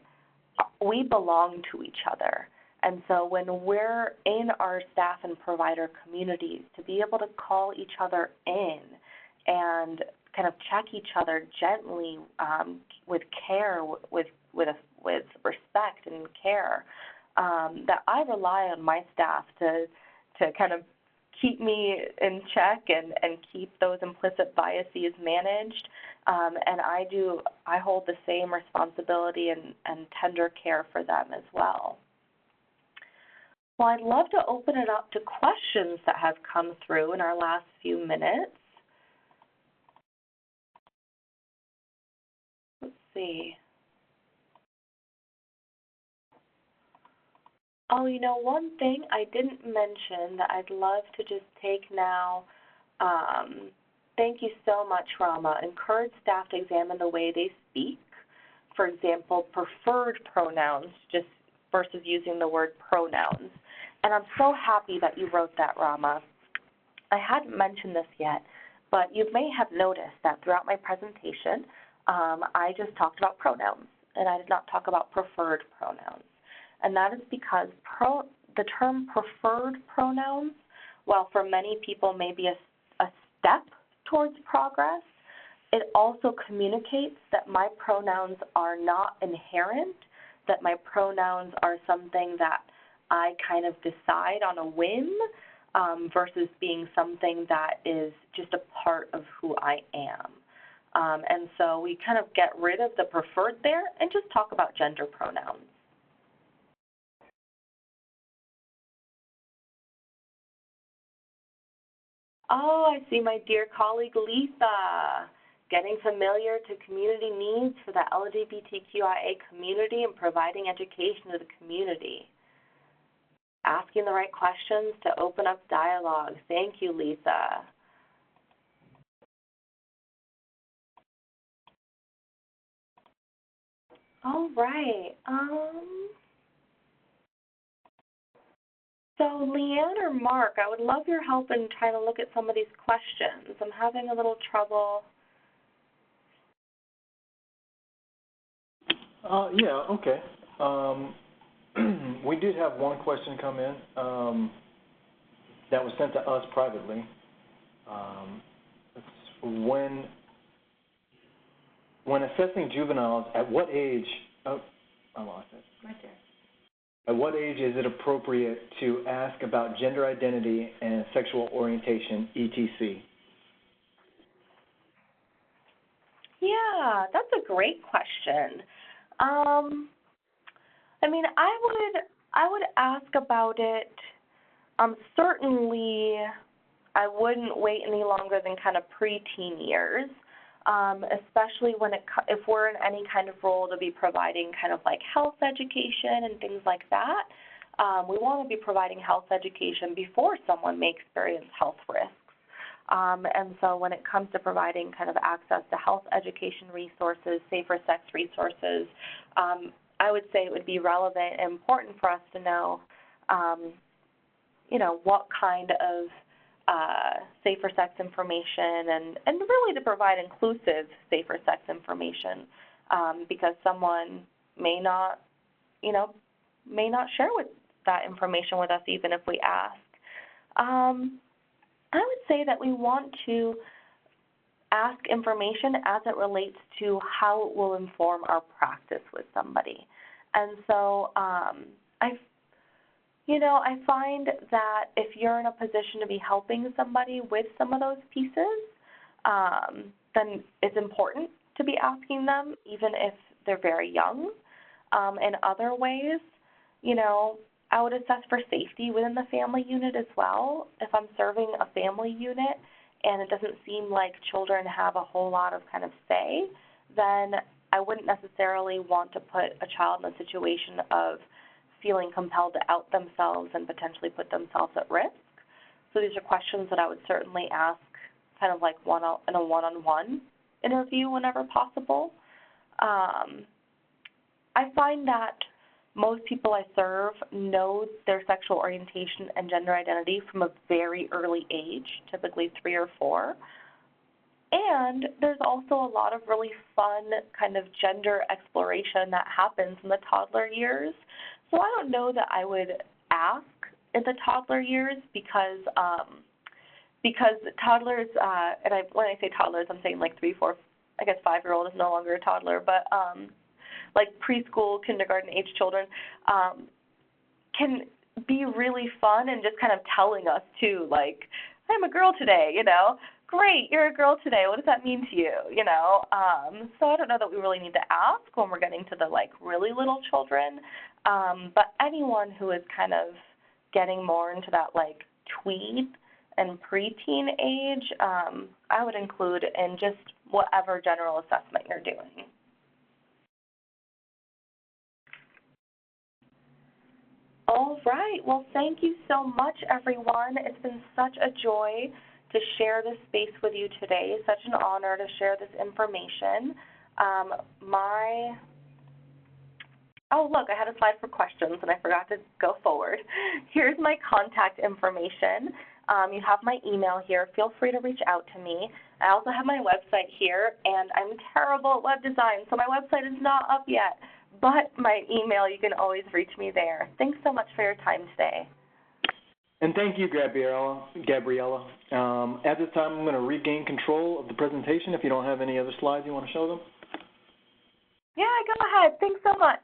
belong to each other, And so when we're in our staff and provider communities, to be able to call each other in and kind of check each other gently with care, with respect and care, that I rely on my staff to kind of keep me in check and keep those implicit biases managed. And I hold the same responsibility and tender care for them as well. Well, I'd love to open it up to questions that have come through in our last few minutes. Let's see. Oh, you know, one thing I didn't mention that I'd love to just take now, thank you so much, Rama. Encourage staff to examine the way they speak. For example, preferred pronouns just versus using the word pronouns. And I'm so happy that you wrote that, Rama. I hadn't mentioned this yet, but you may have noticed that throughout my presentation, I just talked about pronouns, and I did not talk about preferred pronouns. And that is because the term preferred pronouns, while for many people may be a step towards progress, it also communicates that my pronouns are not inherent, that my pronouns are something that I kind of decide on a whim versus being something that is just a part of who I am. And so we kind of get rid of the preferred there and just talk about gender pronouns. Oh, I see my dear colleague Lisa, getting familiar to community needs for the LGBTQIA community and providing education to the community. Asking the right questions to open up dialogue. Thank you, Lisa. All right. So Leanne or Mark, I would love your help in trying to look at some of these questions. I'm having a little trouble. Yeah, okay. We did have one question come in that was sent to us privately. When assessing juveniles, at what age, oh, I lost it. Right there. At what age is it appropriate to ask about gender identity and sexual orientation, etc.? Yeah, that's a great question. I mean, I would ask about it. Certainly, I wouldn't wait any longer than kind of preteen years, especially if we're in any kind of role to be providing kind of like health education and things like that. We want to be providing health education before someone may experience health risks. And so when it comes to providing kind of access to health education resources, safer sex resources, I would say it would be relevant and important for us to know, what kind of safer sex information and really to provide inclusive safer sex information because someone may not share that information with us even if we ask. I would say that we want to ask information as it relates to how it will inform our practice with somebody. And so I find that if you're in a position to be helping somebody with some of those pieces, then it's important to be asking them, even if they're very young. In other ways, I would assess for safety within the family unit as well. If I'm serving a family unit and it doesn't seem like children have a whole lot of kind of say, then I wouldn't necessarily want to put a child in a situation of feeling compelled to out themselves and potentially put themselves at risk. So these are questions that I would certainly ask kind of like in a one-on-one interview whenever possible. I find that most people I serve know their sexual orientation and gender identity from a very early age, typically 3 or 4. And there's also a lot of really fun kind of gender exploration that happens in the toddler years. So I don't know that I would ask in the toddler years because toddlers, when I say toddlers, I'm saying like 3, 4, I guess 5-year-old is no longer a toddler, but like preschool, kindergarten age children can be really fun and just kind of telling us too, like, I'm a girl today, you know. Great, you're a girl today. What does that mean to you, you know? So I don't know that we really need to ask when we're getting to the like really little children, but anyone who is kind of getting more into that like tween and preteen age, I would include in just whatever general assessment you're doing. All right. Well, thank you so much, everyone. It's been such a joy to share this space with you today. Such an honor to share this information. Oh, look, I had a slide for questions, and I forgot to go forward. Here's my contact information. You have my email here. Feel free to reach out to me. I also have my website here, and I'm terrible at web design, so my website is not up yet. But my email, you can always reach me there. Thanks so much for your time today. And thank you, Gabriela. At this time, I'm going to regain control of the presentation if you don't have any other slides you want to show them. Yeah, go ahead. Thanks so much.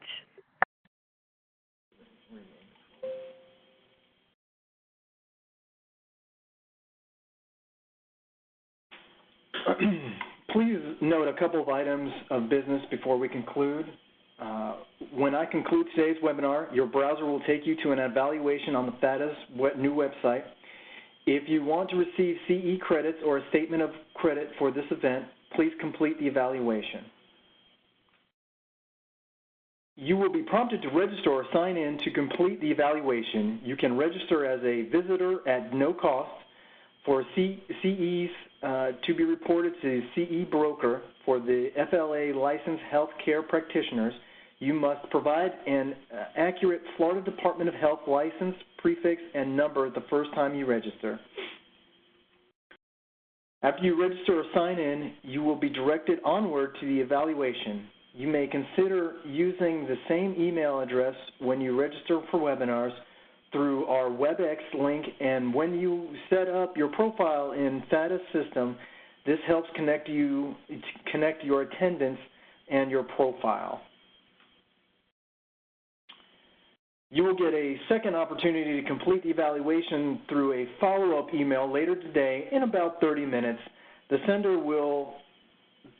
Please note a couple of items of business before we conclude. When I conclude today's webinar, your browser will take you to an evaluation on the FADA's new website. If you want to receive CE credits or a statement of credit for this event, please complete the evaluation. You will be prompted to register or sign in to complete the evaluation. You can register as a visitor at no cost. For CEs to be reported to CE broker for the FLA licensed healthcare practitioners, you must provide an accurate Florida Department of Health license, prefix, and number the first time you register. After you register or sign in, you will be directed onward to the evaluation. You may consider using the same email address when you register for webinars through our WebEx link, and when you set up your profile in FADA's system, this helps connect your attendance and your profile. You will get a second opportunity to complete the evaluation through a follow-up email later today in about 30 minutes. The sender will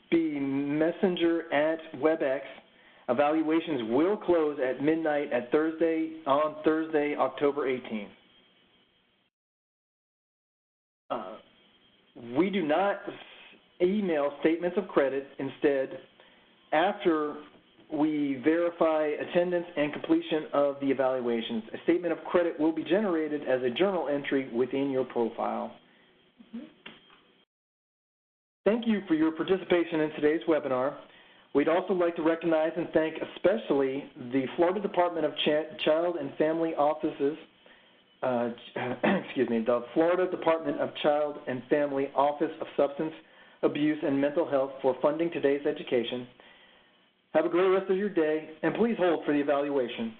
be messenger@WebEx. Evaluations will close at midnight on Thursday, October 18th. We do not email statements of credit. Instead, after we verify attendance and completion of the evaluations, a statement of credit will be generated as a journal entry within your profile. Thank you for your participation in today's webinar. We'd also like to recognize and thank especially the Florida Department of Child and Family Offices, the Florida Department of Child and Family Office of Substance Abuse and Mental Health for funding today's education. Have a great rest of your day, and please hold for the evaluation.